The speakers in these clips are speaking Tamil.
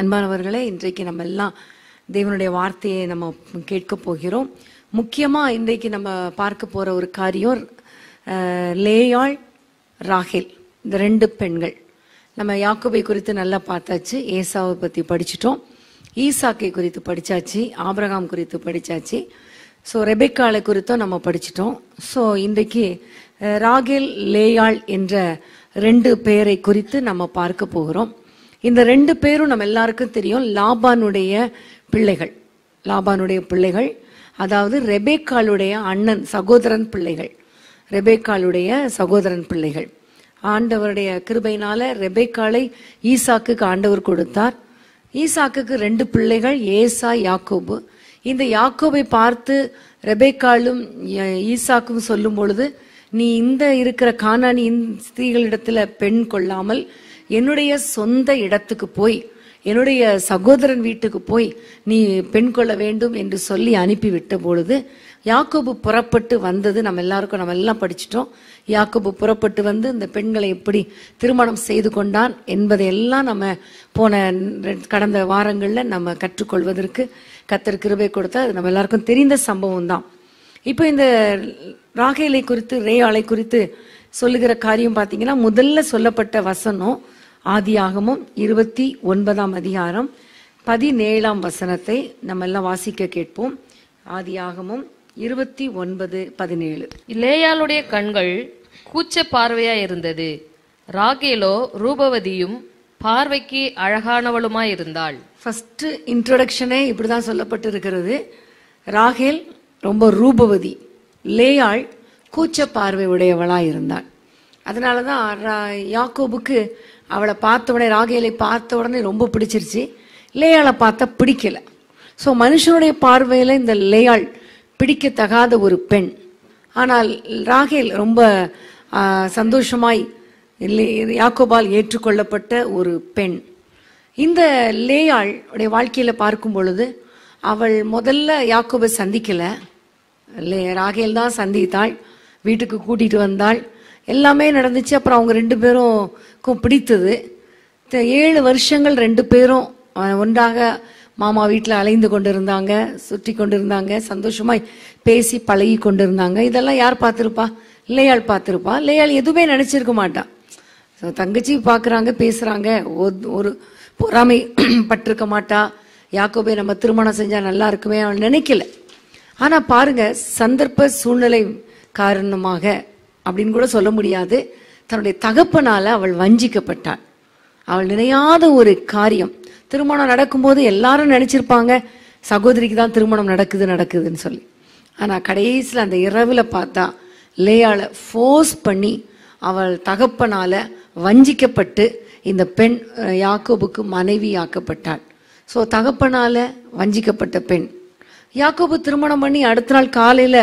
அன்பானவர்களே, இன்றைக்கு நம்ம எல்லாம் தேவனுடைய வார்த்தையை நம்ம கேட்க போகிறோம். முக்கியமாக இன்றைக்கு நம்ம பார்க்க போகிற ஒரு காரியம் லேயாள், ராகேல், இந்த ரெண்டு பெண்கள். நம்ம யாக்கோபை குறித்து நல்லா பார்த்தாச்சு, ஏசாவை பற்றி படிச்சிட்டோம், ஈசாக்கை குறித்து படித்தாச்சு, ஆபிரகாம் குறித்து படித்தாச்சு. ஸோ ரெபெக்காளை குறித்தும் நம்ம படிச்சிட்டோம். ஸோ இன்றைக்கு ராகேல், லேயாள் என்ற ரெண்டு பேரை குறித்து நம்ம பார்க்க போகிறோம். இந்த ரெண்டு பேரும் நம்ம எல்லாருக்கும் தெரியும், லாபானுடைய பிள்ளைகள். லாபானுடைய பிள்ளைகள், அதாவது ரெபேக்காளுடைய அண்ணன், சகோதரன் பிள்ளைகள். ரெபேக்காளுடைய சகோதரன் பிள்ளைகள். ஆண்டவருடைய கிருபையினால ரெபேக்காளை ஈசாக்குக்கு ஆண்டவர் கொடுத்தார். ஈசாக்குக்கு ரெண்டு பிள்ளைகள், ஏசா, யாக்கோபு. இந்த யாக்கோபை பார்த்து ரெபேக்காளும் ஈசாக்கும் சொல்லும் பொழுது, நீ இந்த இருக்கிற கானானி ஸ்திரீகளிடத்துல பெண் கொள்ளாமல் என்னுடைய சொந்த இடத்துக்கு போய், என்னுடைய சகோதரன் வீட்டுக்கு போய் நீ பெண் கொள்ள வேண்டும் என்று சொல்லி அனுப்பிவிட்ட பொழுது, யாக்கோபு புறப்பட்டு வந்தது நம்ம எல்லாம் படிச்சிட்டோம். யாக்கோபு புறப்பட்டு வந்து இந்த பெண்களை எப்படி திருமணம் செய்து கொண்டான் என்பதையெல்லாம் நம்ம போன கடந்த வாரங்களில் நம்ம கற்றுக்கொள்வதற்கு கர்த்தர் கிருபை கொடுத்தா. அது நம்ம எல்லாருக்கும் தெரிந்த சம்பவம் தான். இப்போ இந்த ராகேலை குறித்து, லேயாளை குறித்து சொல்லுகிற காரியம் பார்த்தீங்கன்னா, முதல்ல சொல்லப்பட்ட வசனம் ஆதியாகமம் 29ஆம் அதிகாரம் 17ஆம் வசனத்தை நம்ம எல்லாம் வாசிக்க கேட்போம். ஆதியாகமம் 29:17. லேயாளுடைய கண்கள் கூச்ச பார்வையா இருந்தது, ராகேலோ ரூபவதியும் பார்வைக்கு அழகானவளுமாய் இருந்தாள். ஃபர்ஸ்ட் இன்ட்ரோடக்ஷனே இப்படிதான் சொல்லப்பட்டு இருக்கிறது. ராகேல் ரொம்ப ரூபவதி, லேயாள் கூச்ச பார்வை உடையவளா இருந்தாள். அதனாலதான் யாக்கோபுக்கு அவளை பார்த்த உடனே, ராகேலை பார்த்த உடனே ரொம்ப பிடிச்சிருச்சு, லேயாளை பார்த்தா பிடிக்கல. ஸோ மனுஷனுடைய பார்வையில இந்த லேயாள் பிடிக்கத்தகாத ஒரு பெண். ஆனால் ராகேல் ரொம்ப சந்தோஷமாய் யாக்கோபால் ஏற்றுக்கொள்ளப்பட்ட ஒரு பெண். இந்த லேயாள் உடைய வாழ்க்கையில பார்க்கும் பொழுது, அவள் முதல்ல யாக்கோபை சந்திக்கல, ராகேல் தான் சந்தித்தாள், வீட்டுக்கு கூட்டிட்டு வந்தாள், எல்லாமே நடந்துச்சு. அப்புறம் அவங்க ரெண்டு பேரும் பிடித்தது. 7 வருஷங்கள் ரெண்டு பேரும் ஒன்றாக மாமா வீட்டில் அலைந்து கொண்டிருந்தாங்க, சுற்றி கொண்டிருந்தாங்க, சந்தோஷமாய் பேசி பழகி கொண்டிருந்தாங்க. இதெல்லாம் யார் பார்த்துருப்பா? லேயாள் பார்த்துருப்பா. லேயாள் எதுவுமே நினைச்சிருக்க மாட்டான். தங்கச்சி பார்க்குறாங்க, பேசுறாங்க, ஒரு பொறாமை பட்டிருக்க மாட்டா. யாக்கோபை நம்ம திருமணம் செஞ்சா நல்லா இருக்குமே அவள் நினைக்கல. ஆனா பாருங்க, சந்தர்ப்ப சூழ்நிலை காரணமாக அப்படின்னு கூட சொல்ல முடியாது, தன்னுடைய தகப்பனால அவள் வஞ்சிக்கப்பட்டாள். அவள் நினையாத ஒரு காரியம். திருமணம் நடக்கும்போது எல்லாரும் நினைச்சிருப்பாங்க சகோதரிக்கு தான் திருமணம் நடக்குதுன்னு சொல்லி. ஆனா கடைசியில் அந்த இரவுல பார்த்தா லேயாளை ஃபோர்ஸ் பண்ணி அவள் தகப்பனால வஞ்சிக்கப்பட்டு இந்த பெண் யாக்கோபுக்கு மனைவி ஆக்கப்பட்டாள். ஸோ தகப்பனால வஞ்சிக்கப்பட்ட பெண். யாக்கோபு திருமணம் பண்ணி அடுத்த நாள் காலையில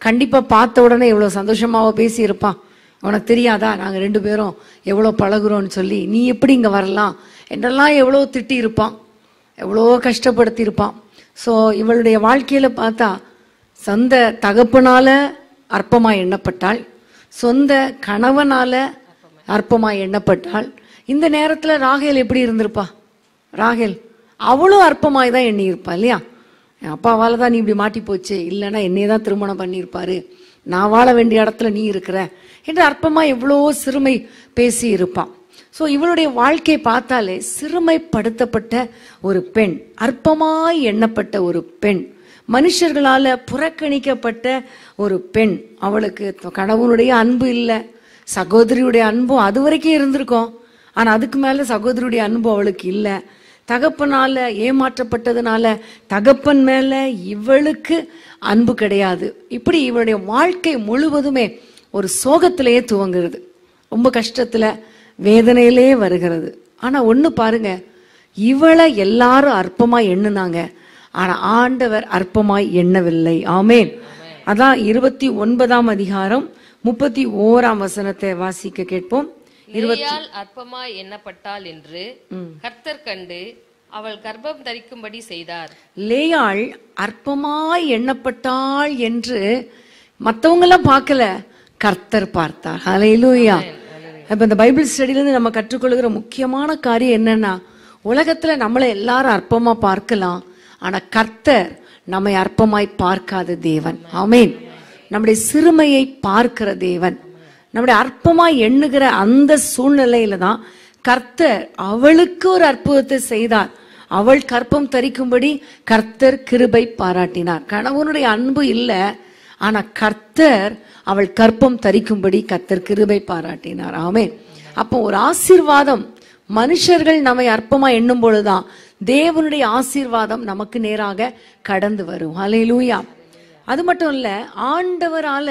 கண்டிப்பா பார்த்த உடனே எவ்வளவு சந்தோஷமாவோ பேசி இருப்பான். உனக்கு தெரியாதா நாங்க ரெண்டு பேரும் எவ்வளவு பழகுறோம்னு சொல்லி, நீ எப்படி இங்க வரலாம் என்றெல்லாம் எவ்வளோ திட்டி இருப்பான், எவ்வளோ கஷ்டப்படுத்தி இருப்பான். ஸோ இவளுடைய வாழ்க்கையில பார்த்தா சொந்த தகப்பனால அற்பமாய் எண்ணப்பட்டாள், சொந்த கணவனால அற்பமாய் எண்ணப்பட்டாள். இந்த நேரத்துல ராகேல் எப்படி இருந்திருப்பா? ராகேல் அவளும் அற்பமாய் தான் எண்ணி இருப்பா இல்லையா? என் அப்பாவால தான் நீ இப்படி மாட்டி போச்சு, இல்லைன்னா என்னையே தான் திருமணம் பண்ணியிருப்பாரு, நான் வாழ வேண்டிய இடத்துல நீ இருக்கிற என்று அற்பமா எவ்வளோ சிறுமை பேசி இருப்பான். ஸோ இவளுடைய வாழ்க்கை பார்த்தாலே சிறுமைப்படுத்தப்பட்ட ஒரு பெண், அற்பமாய் எண்ணப்பட்ட ஒரு பெண், மனுஷர்களால புறக்கணிக்கப்பட்ட ஒரு பெண். அவளுக்கு கணவனுடைய அன்பு இல்லை, சகோதரியுடைய அன்பும் அது வரைக்கும் இருந்திருக்கும், ஆனா அதுக்கு மேல சகோதரியுடைய அன்பு அவளுக்கு இல்லை. தகப்பனால ஏமாற்றப்பட்டதுனால தகப்பன் மேல இவளுக்கு அன்பு கிடையாது. இப்படி இவளுடைய வாழ்க்கை முழுவதுமே ஒரு சோகத்திலேயே துவங்குறது, ரொம்ப கஷ்டத்துல வேதனையிலே வருகிறது. ஆனா ஒண்ணு பாருங்க, இவளை எல்லாரும் அற்பமாய் எண்ணுனாங்க, ஆனா ஆண்டவர் அற்பமாய் எண்ணவில்லை. ஆமேன். அதான் 29ஆம் அதிகாரம் 31ஆம் வசனத்தை வாசிக்க கேட்போம். லேயாள் அற்பமாய் எண்ணப்பட்டாள் என்று கர்த்தர் கண்டு அவள் கர்ப்பம் தரிக்கும்படி செய்தார். லேயாள் அற்பமாய் எண்ணப்பட்டாள் என்று மற்றவங்க எல்லாம் பார்க்கல, கர்த்தர் பார்த்தார். ஹல்லேலூயா. இப்ப இந்த பைபிள் ஸ்டடியில இருந்து நம்ம கற்றுக்கொள்கிற முக்கியமான காரியம் என்னன்னா, உலகத்துல நம்மளை எல்லாரும் அற்பமா பார்க்கலாம், ஆனா கர்த்தர் நம்மை அற்பமாய் பார்க்காத தேவன். ஆமென். நம்முடைய சிறுமையை பார்க்கிற தேவன். நம்முடைய அற்பமாய் எண்ணுகிற அந்த சூழ்நிலையில தான் கர்த்தர் அவளுக்கு ஒரு அற்புதத்தை செய்தார். அவள் கற்பம் தரிக்கும்படி கர்த்தர் கிருபை பாராட்டினார். கணவனுடைய அன்பு இல்ல, ஆனா கர்த்தர் அவள் கற்பம் தரிக்கும்படி கர்த்தர் கிருபை பாராட்டினார். ஆமென். அப்போ ஒரு ஆசீர்வாதம், மனுஷர்கள் நம்மை அற்பமா எண்ணும் பொழுதுதான் தேவனுடைய ஆசீர்வாதம் நமக்கு நேராக கடந்து வரும். ஹல்லேலூயா. அது மட்டும் இல்ல, ஆண்டவரால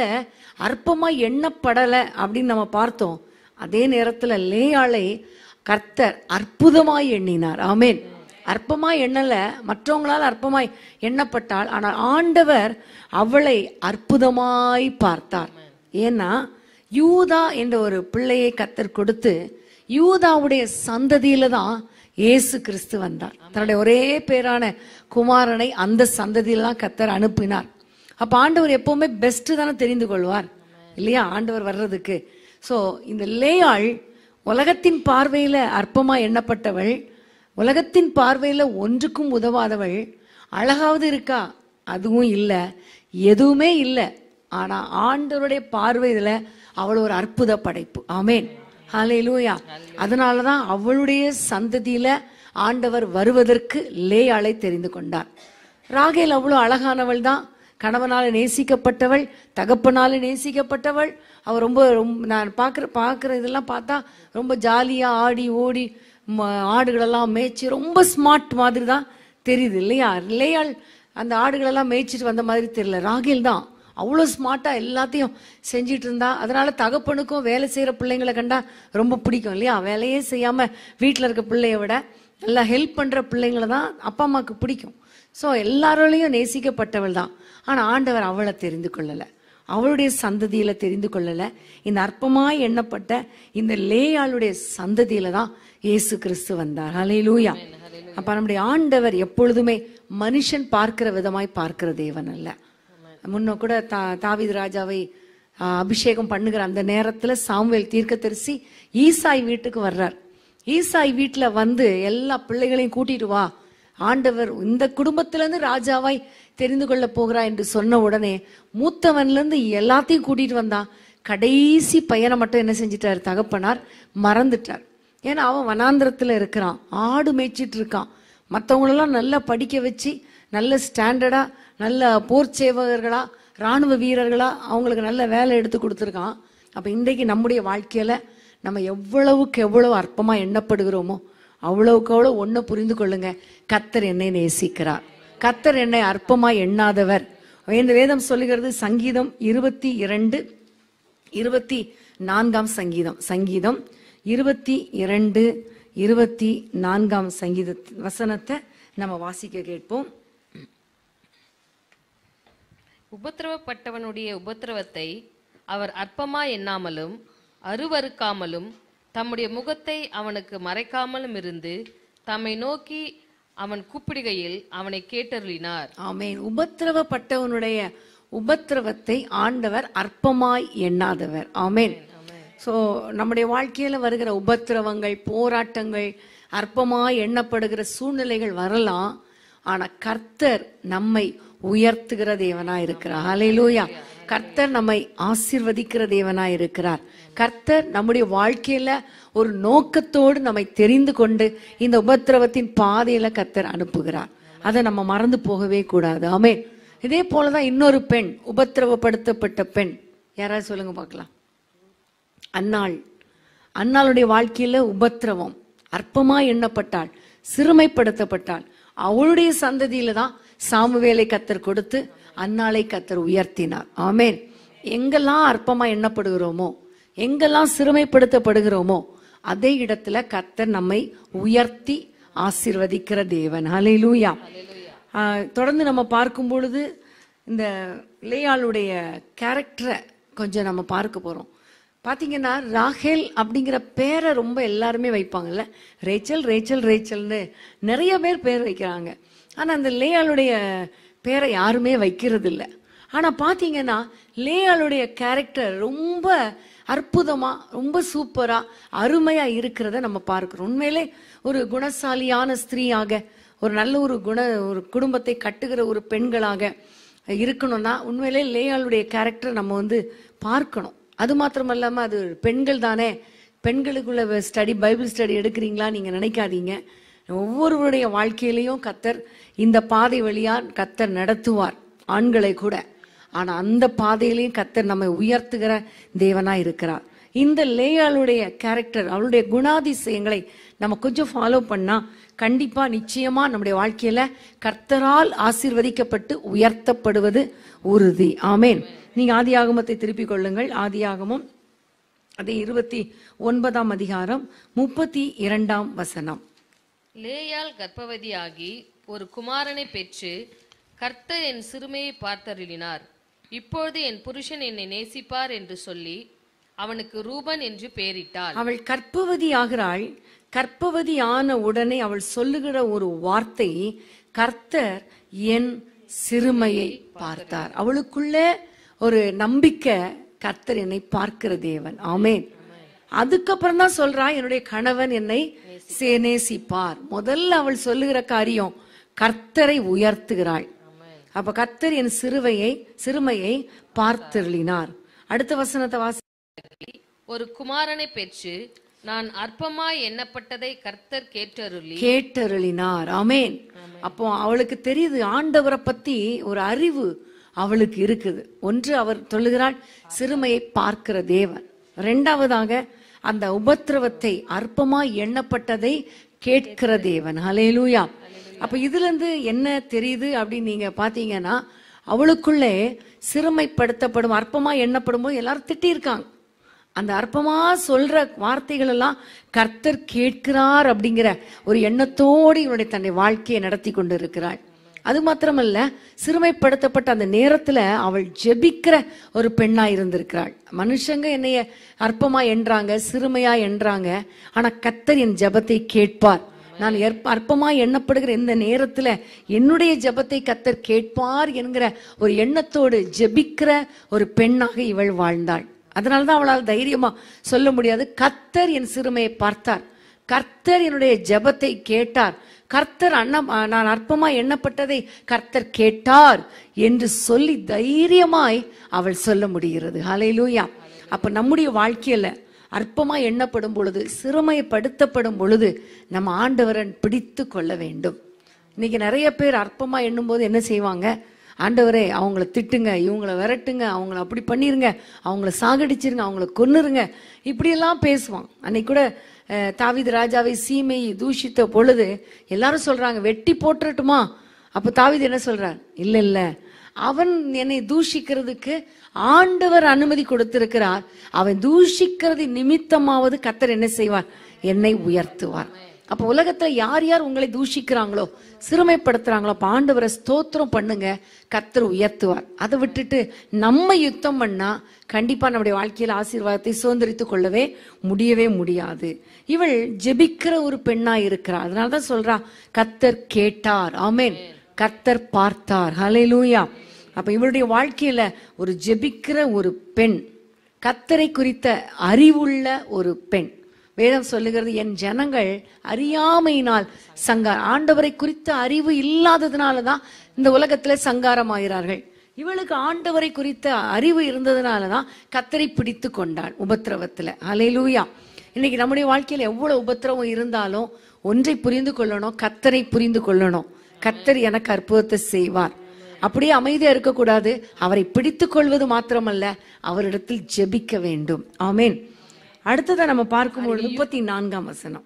அற்பமா எண்ணப்படல அப்படின்னு நம்ம பார்த்தோம். அதே நேரத்துல லேயாளை கர்த்தர் அற்புதமாய் எண்ணினார். ஆமென். அற்பமாய் எண்ணல, மற்றவங்களால் அற்பமாய் எண்ணப்பட்டாள், ஆனால் ஆண்டவர் அவளை அற்புதமாய் பார்த்தார். ஏன்னா யூதா என்ற ஒரு பிள்ளையை கர்த்தர் கொடுத்து, யூதாவுடைய சந்ததியில தான் இயேசு கிறிஸ்து வந்தார். தன்னுடைய ஒரே பேரான குமாரனை அந்த சந்ததியில தான் கர்த்தர் அனுப்பினார். அப்ப ஆண்டவர் எப்பவுமே பெஸ்ட் தானே தெரிந்து கொள்வார் இல்லையா, ஆண்டவர் வர்றதுக்கு. சோ இந்த லேயாள் உலகத்தின் பார்வையில அற்பமா எண்ணப்பட்டவள், உலகத்தின் பார்வையில ஒன்றுக்கும் உதவாதவள். அழகாவது இருக்கா? அதுவும் இல்ல, எதுவுமே இல்ல. ஆனா ஆண்டவருடைய பார்வையில அவள் ஒரு அற்புத படைப்பு. ஆமென். ஹல்லேலூயா. அதனாலதான் அவளுடைய சந்ததியில ஆண்டவர் வருவதற்கு லேயாளை தெரிந்து கொண்டார். ராகேல் அவ்வளவு அழகானவள் தான், கணவனால நேசிக்கப்பட்டவள், தகப்பனால நேசிக்கப்பட்டவள். அவள் ரொம்ப நான் பார்க்குற இதெல்லாம் பார்த்தா ரொம்ப ஜாலியா ஆடி ஓடி ஆடுகளெல்லாம் மேய்ச்சி ரொம்ப ஸ்மார்ட் மாதிரி தான் தெரியுது இல்லையா. லேயாள் அந்த ஆடுகளெல்லாம் மேய்ச்சிட்டு வந்த மாதிரி தெரியல. ராகேல் தான் அவ்வளோ ஸ்மார்ட்டா எல்லாத்தையும் செஞ்சிட்டு இருந்தா. அதனால தகப்பனுக்கும் வேலை செய்யற பிள்ளைங்களை கண்டா ரொம்ப பிடிக்கும் இல்லையா. வேலையே செய்யாம வீட்டில் இருக்க பிள்ளைய விட நல்லா ஹெல்ப் பண்ற பிள்ளைங்களை தான் அப்பா அம்மாவுக்கு பிடிக்கும். ஸோ எல்லாரோடையும் நேசிக்கப்பட்டவள் தான். ஆனா ஆண்டவர் அவளை தெரிந்து கொள்ளல, அவளுடைய சந்ததியில தெரிந்து கொள்ளல. இந்த அற்பமாய் எண்ணப்பட்ட இந்த லேயாளுடைய சந்ததியில தான் இயேசு கிறிஸ்து வந்தார். ஹல்லேலூயா. அப்ப நம்முடைய ஆண்டவர் எப்பொழுதுமே மனுஷன் பார்க்கிற விதமாய் பார்க்கிற தேவன் அல்ல. முன்ன கூட தாவீது ராஜாவை அபிஷேகம் பண்ணுகிற அந்த நேரத்துல சாமுவேல் தீர்க்கதரிசி ஈசாய் வீட்டுக்கு வர்றார். ஈசாய் வீட்டுல வந்து எல்லா பிள்ளைகளையும் கூட்டிட்டு வா, ஆண்டவர் இந்த குடும்பத்துல இருந்து ராஜாவாய் தெரிந்து கொள்ள போகிறா என்று சொன்ன உடனே மூத்தவன்ல இருந்து எல்லாத்தையும் கூட்டிட்டு வந்தான். கடைசி பையனை மட்டும் என்ன செஞ்சிட்டார், தகப்பனார் மறந்துட்டார். ஏன்னா அவன் வனாந்திரத்துல இருக்கிறான், ஆடு மேய்ச்சிட்டு இருக்கான். மற்றவங்களெல்லாம் நல்லா படிக்க வச்சு நல்ல ஸ்டாண்டர்டா நல்ல போர் சேவகர்களா ராணுவ வீரர்களா அவங்களுக்கு நல்ல வேலை எடுத்து கொடுத்துருக்கான். அப்ப இன்றைக்கு நம்முடைய வாழ்க்கையில நம்ம எவ்வளவுக்கு எவ்வளவு அற்பமா எண்ணப்படுகிறோமோ அவ்வளவுக்கு அவ்வளவு ஒன்ன புரிந்து கொள்ளுங்க, கர்த்தர் என்னை நேசிக்கிறார். கர்த்தர் என்னை அற்பமா எண்ணாதவர். இந்த வேதம் சொல்லுகிறது, சங்கீதம் 22:24 சங்கீதம் 22:24 சங்கீத வசனத்தை நம்ம வாசிக்க கேட்போம். உபத்திரவப்பட்டவனுடைய உபத்திரவத்தை அவர் அற்பமா எண்ணாமலும் அருவருக்காமலும் தம்முடைய முகத்தை அவனுக்கு மறைக்காமலும் இருந்து தம்மை நோக்கி அவன் கூப்பிடுகையில் அவனை கேட்டருளினார். ஆமென். உபத்திரவப்பட்டவனுடைய உபத்திரவத்தை ஆண்டவர் அற்பமாய் எண்ணாதவர். ஆமென். சோ நம்முடைய வாழ்க்கையில வருகிற உபத்திரவங்கள், போராட்டங்கள், அற்பமாய் எண்ணப்படுகிற சூழ்நிலைகள் வரலாம். ஆனா கர்த்தர் நம்மை உயர்த்துகிற தேவனாய் இருக்கிறார். ஹல்லேலூயா. கர்த்தர் நம்மை ஆசீர்வதிக்கிற தேவனாய் இருக்கிறார். கர்த்தர் நம்முடைய வாழ்க்கையில ஒரு நோக்கத்தோடு நம்மை தெரிந்து கொண்டு இந்த உபத்திரவத்தின் பாதையில கர்த்தர் அனுப்புகிறார். அதை நம்ம மறந்து போகவே கூடாது. ஆமென். இதே போலதான் இன்னொரு பெண், உபத்திரவப்படுத்தப்பட்ட பெண், யாராவது சொல்லுங்க பார்க்கலாம். அன்னாளுடைய வாழ்க்கையில உபத்திரவம், அற்பமா எண்ணப்பட்டாள், சிறுமைப்படுத்தப்பட்டாள். அவளுடைய சந்ததியில தான் சாமுவேலை கர்த்தர் கொடுத்து அன்னாளை கர்த்தர் உயர்த்தினார். ஆமென். எங்கெல்லாம் அற்பமா எண்ணப்படுகிறோமோ, எங்கெல்லாம் சிறுமைப்படுத்தப்படுகிறோமோ அதே இடத்துல கர்த்தர் நம்மை உயர்த்தி ஆசீர்வதிக்கிற தேவன். ஹல்லேலூயா. தொடர்ந்து நம்ம பார்க்கும் பொழுது இந்த லேயாளுடைய கேரக்டரை கொஞ்சம் நம்ம பார்க்க போறோம். பாத்தீங்கன்னா ராகேல் அப்படிங்கிற பேரை ரொம்ப எல்லாருமே வைப்பாங்கல்ல. ரேச்சல் ரேச்சல் ரேச்சல்னு நிறைய பேர் பேர் வைக்கிறாங்க. ஆனா அந்த லேயாளுடைய பேரை யாருமே வைக்கிறது இல்லை. ஆனா பாத்தீங்கன்னா லேயாளுடைய கேரக்டர் ரொம்ப அற்புதமா, ரொம்ப சூப்பரா, அருமையா இருக்கிறத நம்ம பார்க்கிறோம். உண்மையிலே ஒரு குணசாலியான ஸ்திரீயாக, ஒரு நல்ல ஒரு குடும்பத்தை கட்டுகிற ஒரு பெண்களாக இருக்கணும்னா உண்மையிலே லேயாளுடைய கேரக்டர் நம்ம பார்க்கணும். அது மாத்திரம் இல்லாம அது பெண்கள் தானே, பெண்களுக்குள்ள பைபிள் ஸ்டடி எடுக்கிறீங்களா நீங்க நினைக்காதீங்க. ஒவ்வொருவருடைய வாழ்க்கையிலையும் கர்த்தர் இந்த பாதை வழியா கர்த்தர் நடத்துவார், ஆண்களை கூட. ஆனா அந்த பாதையிலையும் கர்த்தர் நம்மை உயர்த்துகிற தேவனா இருக்கிறார். இந்த லேயாளுடைய கேரக்டர், அவளுடைய குணாதிசயங்களை நம்ம கொஞ்சம் ஃபாலோ பண்ணா கண்டிப்பா நிச்சயமா நம்முடைய வாழ்க்கையில கர்த்தரால் ஆசீர்வதிக்கப்பட்டு உயர்த்தப்படுவது உறுதி. ஆமேன். நீங்க ஆதியாகமத்தை திருப்பிக் கொள்ளுங்கள். ஆதியாகமம் அது 29ஆம் அதிகாரம் 32ஆம் வசனம். லேயாள் கர்ப்பவதியாகி ஒரு குமாரனை பெற்று கர்த்தர் என் சிறுமையை பார்த்தருளினார். இப்பொழுது என் புருஷன் என்னை நேசிப்பார் என்று சொல்லி அவனுக்கு ரூபன் என்று பெயரிட்டாள். அவள் கர்ப்பவதி ஆகிறாள். கர்ப்பவதி ஆன உடனே அவள் சொல்லுகிற ஒரு வார்த்தை, கர்த்தர் என் சிறுமையை பார்த்தார். அவளுக்குள்ள ஒரு நம்பிக்கை, கர்த்தர் என்னை பார்க்கிற தேவன். ஆமேன். அதுக்கப்புறம் தான் சொல்றா, என்னுடைய கணவன் என்னை நேசிப்பார். முதல்ல அவள் சொல்லுகிற காரியம் கர்த்தரை உயர்த்துகிறாள். அப்ப கர்த்தர் என் சிறுமையை பார்த்தருளினார். அடுத்த வசனத்தை வாசி. ஒரு குமாரனை பெற்று நான் அற்பமாய் எண்ணப்பட்டதை கர்த்தர் கேட்டருளினார். ஆமேன். அப்போ அவளுக்கு தெரியுது, ஆண்டவரை பத்தி ஒரு அறிவு அவளுக்கு இருக்குது. ஒன்று, அவர் சொல்லுகிறாள் சிறுமையை பார்க்கிற தேவன். இரண்டாவதாக அந்த உபத்திரவத்தை, அற்பமாய் எண்ணப்பட்டதை கேட்கிற தேவன். ஹல்லேலூயா. அப்ப இதுல இருந்து என்ன தெரியுது அப்படின்னு நீங்க பாத்தீங்கன்னா, அவளுக்குள்ளே சிறுமைப்படுத்தப்படும், அற்பமா எண்ணப்படும் போது எல்லாரும் திட்டிருக்காங்க. அந்த அற்பமா சொல்ற வார்த்தைகள் எல்லாம் கர்த்தர் கேட்கிறார் அப்படிங்கிற ஒரு எண்ணத்தோடு இவனுடைய தன்னை வாழ்க்கையை நடத்தி கொண்டு இருக்கிறாள். அது மாத்திரமல்ல, சிறுமைப்படுத்தப்பட்ட அந்த நேரத்துல அவள் ஜெபிக்கிற ஒரு பெண்ணா இருந்திருக்கிறாள். மனுஷங்க என்னைய அற்பமா என்றாங்க, சிறுமையா என்றாங்க. ஆனா கர்த்தர் என் ஜெபத்தை கேட்பார். நான் அற்பமா எண்ணப்படுகிற இந்த நேரத்துல என்னுடைய ஜெபத்தை கர்த்தர் கேட்பார் என்கிற ஒரு எண்ணத்தோடு ஜெபிக்கிற ஒரு பெண்ணாக இவள் வாழ்ந்தாள். அதனால்தான் அவளால் தைரியமா சொல்ல முடியாது, கர்த்தர் என் சிறுமையை பார்த்தார், கர்த்தர் என்னுடைய ஜெபத்தை கேட்டார், கர்த்தர் நான் அற்பமா எண்ணப்பட்டதை கர்த்தர் கேட்டார் என்று சொல்லி தைரியமாய் அவள் சொல்ல முடிகிறது. ஹல்லேலூயா. அப்ப நம்முடைய வாழ்க்கையில அற்பமா எண்ணப்படும் பொழுது, சிறுமைப்படுத்தப்படும் பொழுது நம்ம ஆண்டவரை பிடித்து கொள்ள வேண்டும். இன்னைக்கு நிறைய பேர் அற்பமா எண்ணும் போது என்ன செய்வாங்க, ஆண்டவரே அவங்கள திட்டுங்க, இவங்களை விரட்டுங்க, அவங்கள அப்படி பண்ணிருங்க, அவங்கள சாகடிச்சிருங்க, அவங்கள கொன்னுருங்க, இப்படியெல்லாம் பேசுவான். அன்னைக்கு கூட தாவீது ராஜாவை சீமையை தூஷித்த பொழுது எல்லாரும் சொல்றாங்க, வெட்டி போட்டுறட்டுமா? அப்ப தாவீது என்ன சொல்றார், இல்ல இல்ல, அவன் என்னை தூஷிக்கிறதுக்கு ஆண்டவர் அனுமதி கொடுத்திருக்கிறார், அவன் தூஷிக்கிறது நிமித்தமாவது கர்த்தர் என்ன செய்வார், என்னை உயர்த்துவார். அப்ப உலகத்துல யார் யார் உங்களை தூஷிக்கிறாங்களோ, சிறுமைப்படுத்துறாங்களோ, அப்ப ஆண்டவரை ஸ்தோத்திரம் பண்ணுங்க, கர்த்தர் உயர்த்துவார். அதை விட்டுட்டு நம்ம யுத்தம் பண்ணா கண்டிப்பா நம்முடைய வாழ்க்கையில ஆசீர்வாதத்தை சுதந்திரித்து கொள்ளவே முடியவே முடியாது. இவள் ஜெபிக்கிற ஒரு பெண்ணா இருக்கிறார். அதனாலதான் சொல்றா, கர்த்தர் கேட்டார். ஆமென். கர்த்தர் பார்த்தார். ஹல்லேலூயா. அப்ப இவளுடைய வாழ்க்கையில ஒரு ஜெபிக்கிற ஒரு பெண், கர்த்தரை குறித்த அறிவுள்ள ஒரு பெண். வேதம் சொல்லுகிறது, என் ஜனங்கள் அறியாமையினால் ஆண்டவரை குறித்த அறிவு இல்லாததுனாலதான் இந்த உலகத்துல சங்காரமாகிறார்கள். இவளுக்கு ஆண்டவரை குறித்த அறிவு இருந்ததுனாலதான் கர்த்தரை பிடித்து கொண்டாள் உபத்திரவத்துல. ஹல்லேலூயா. இன்னைக்கு நம்முடைய வாழ்க்கையில எவ்வளவு உபத்திரவம் இருந்தாலும் ஒன்றை புரிந்து கொள்ளணும், கர்த்தரை புரிந்து கொள்ளணும். கர்த்தர் எனக்கு அற்புதத்தை செய்வார். அப்படியே அமைதியா இருக்கக்கூடாது, அவரை பிடித்துக் கொள்வது மாத்திரமல்ல, அவரிடத்தில் ஜெபிக்க வேண்டும். ஆமென். அடுத்ததை நம்ம பார்க்கும்போது 34ஆம் வசனம்.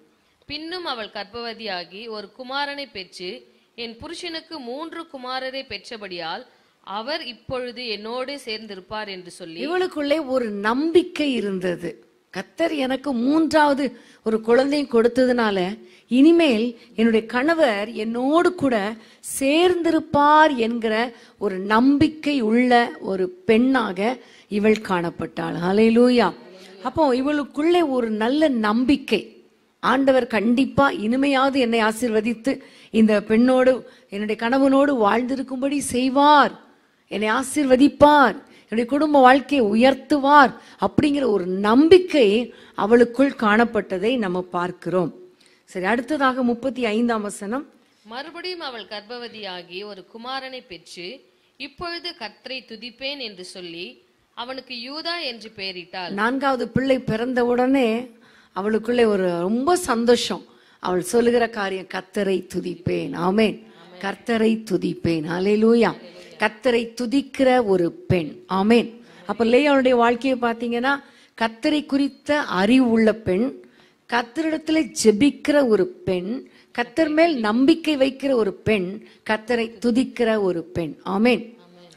பின்னும் அவள் கர்ப்பவதியாகி ஒரு குமாரனை பெற்று என் புருஷனுக்கு 3 குமாரரை பெற்றபடியால் அவர் இப்பொழுது என்னோடு சேர்ந்திருப்பார் என்று சொல்லி இவளுக்குள்ளே ஒரு நம்பிக்கை இருந்தது. கர்த்தர் எனக்கு 3வது ஒரு குழந்தை கொடுத்ததுனால இனிமேல் என்னுடைய கணவர் என்னோடு கூட சேர்ந்திருப்பார் என்கிற ஒரு நம்பிக்கை உள்ள ஒரு பெண்ணாக இவள் காணப்பட்டாள். ஹல்லேலூயா. அப்போ இவளுக்குள்ளே ஒரு நல்ல நம்பிக்கை, ஆண்டவர் கண்டிப்பா இனிமையாவது என்னை ஆசீர்வதித்து இந்த பெண்ணோடு என்னுடைய கணவனோடு வாழ்ந்திருக்கும்படி செய்வார் என்னை ஆசீர்வதிப்பார், என்னுடைய குடும்ப வாழ்க்கையை உயர்த்துவார் அப்படிங்கிற ஒரு நம்பிக்கை அவளுக்குள் காணப்பட்டதை நம்ம பார்க்கிறோம். சரி, அடுத்ததாக 35ஆம் வசனம். மறுபடியும் அவள் கர்ப்பவதியாகி ஒரு குமாரனை பெற்று இப்பொழுது கர்த்தரை துதிப்பேன் என்று சொல்லி அவனுக்கு யூதா என்று பெயரிட்டாள். 4வது பிள்ளை பிறந்த உடனே அவளுக்குள்ளே ஒரு ரொம்ப சந்தோஷம். அவள் சொல்லுகிற காரியம், கர்த்தரை துதிப்பேன். ஆமென். கர்த்தரை துதிப்பேன். ஹல்லேலூயா. கர்த்தரை துதிக்கிற ஒரு பெண். ஆமென். அப்ப லேயாளுடைய வாழ்க்கையை பார்த்தீங்கன்னா, கர்த்தரை குறித்த அறிவு உள்ள பெண், கர்த்தரிடத்துல ஜெபிக்கிற ஒரு பெண், கர்த்தர் மேல் நம்பிக்கை வைக்கிற ஒரு பெண், கர்த்தரை துதிக்கிற ஒரு பெண். ஆமென்.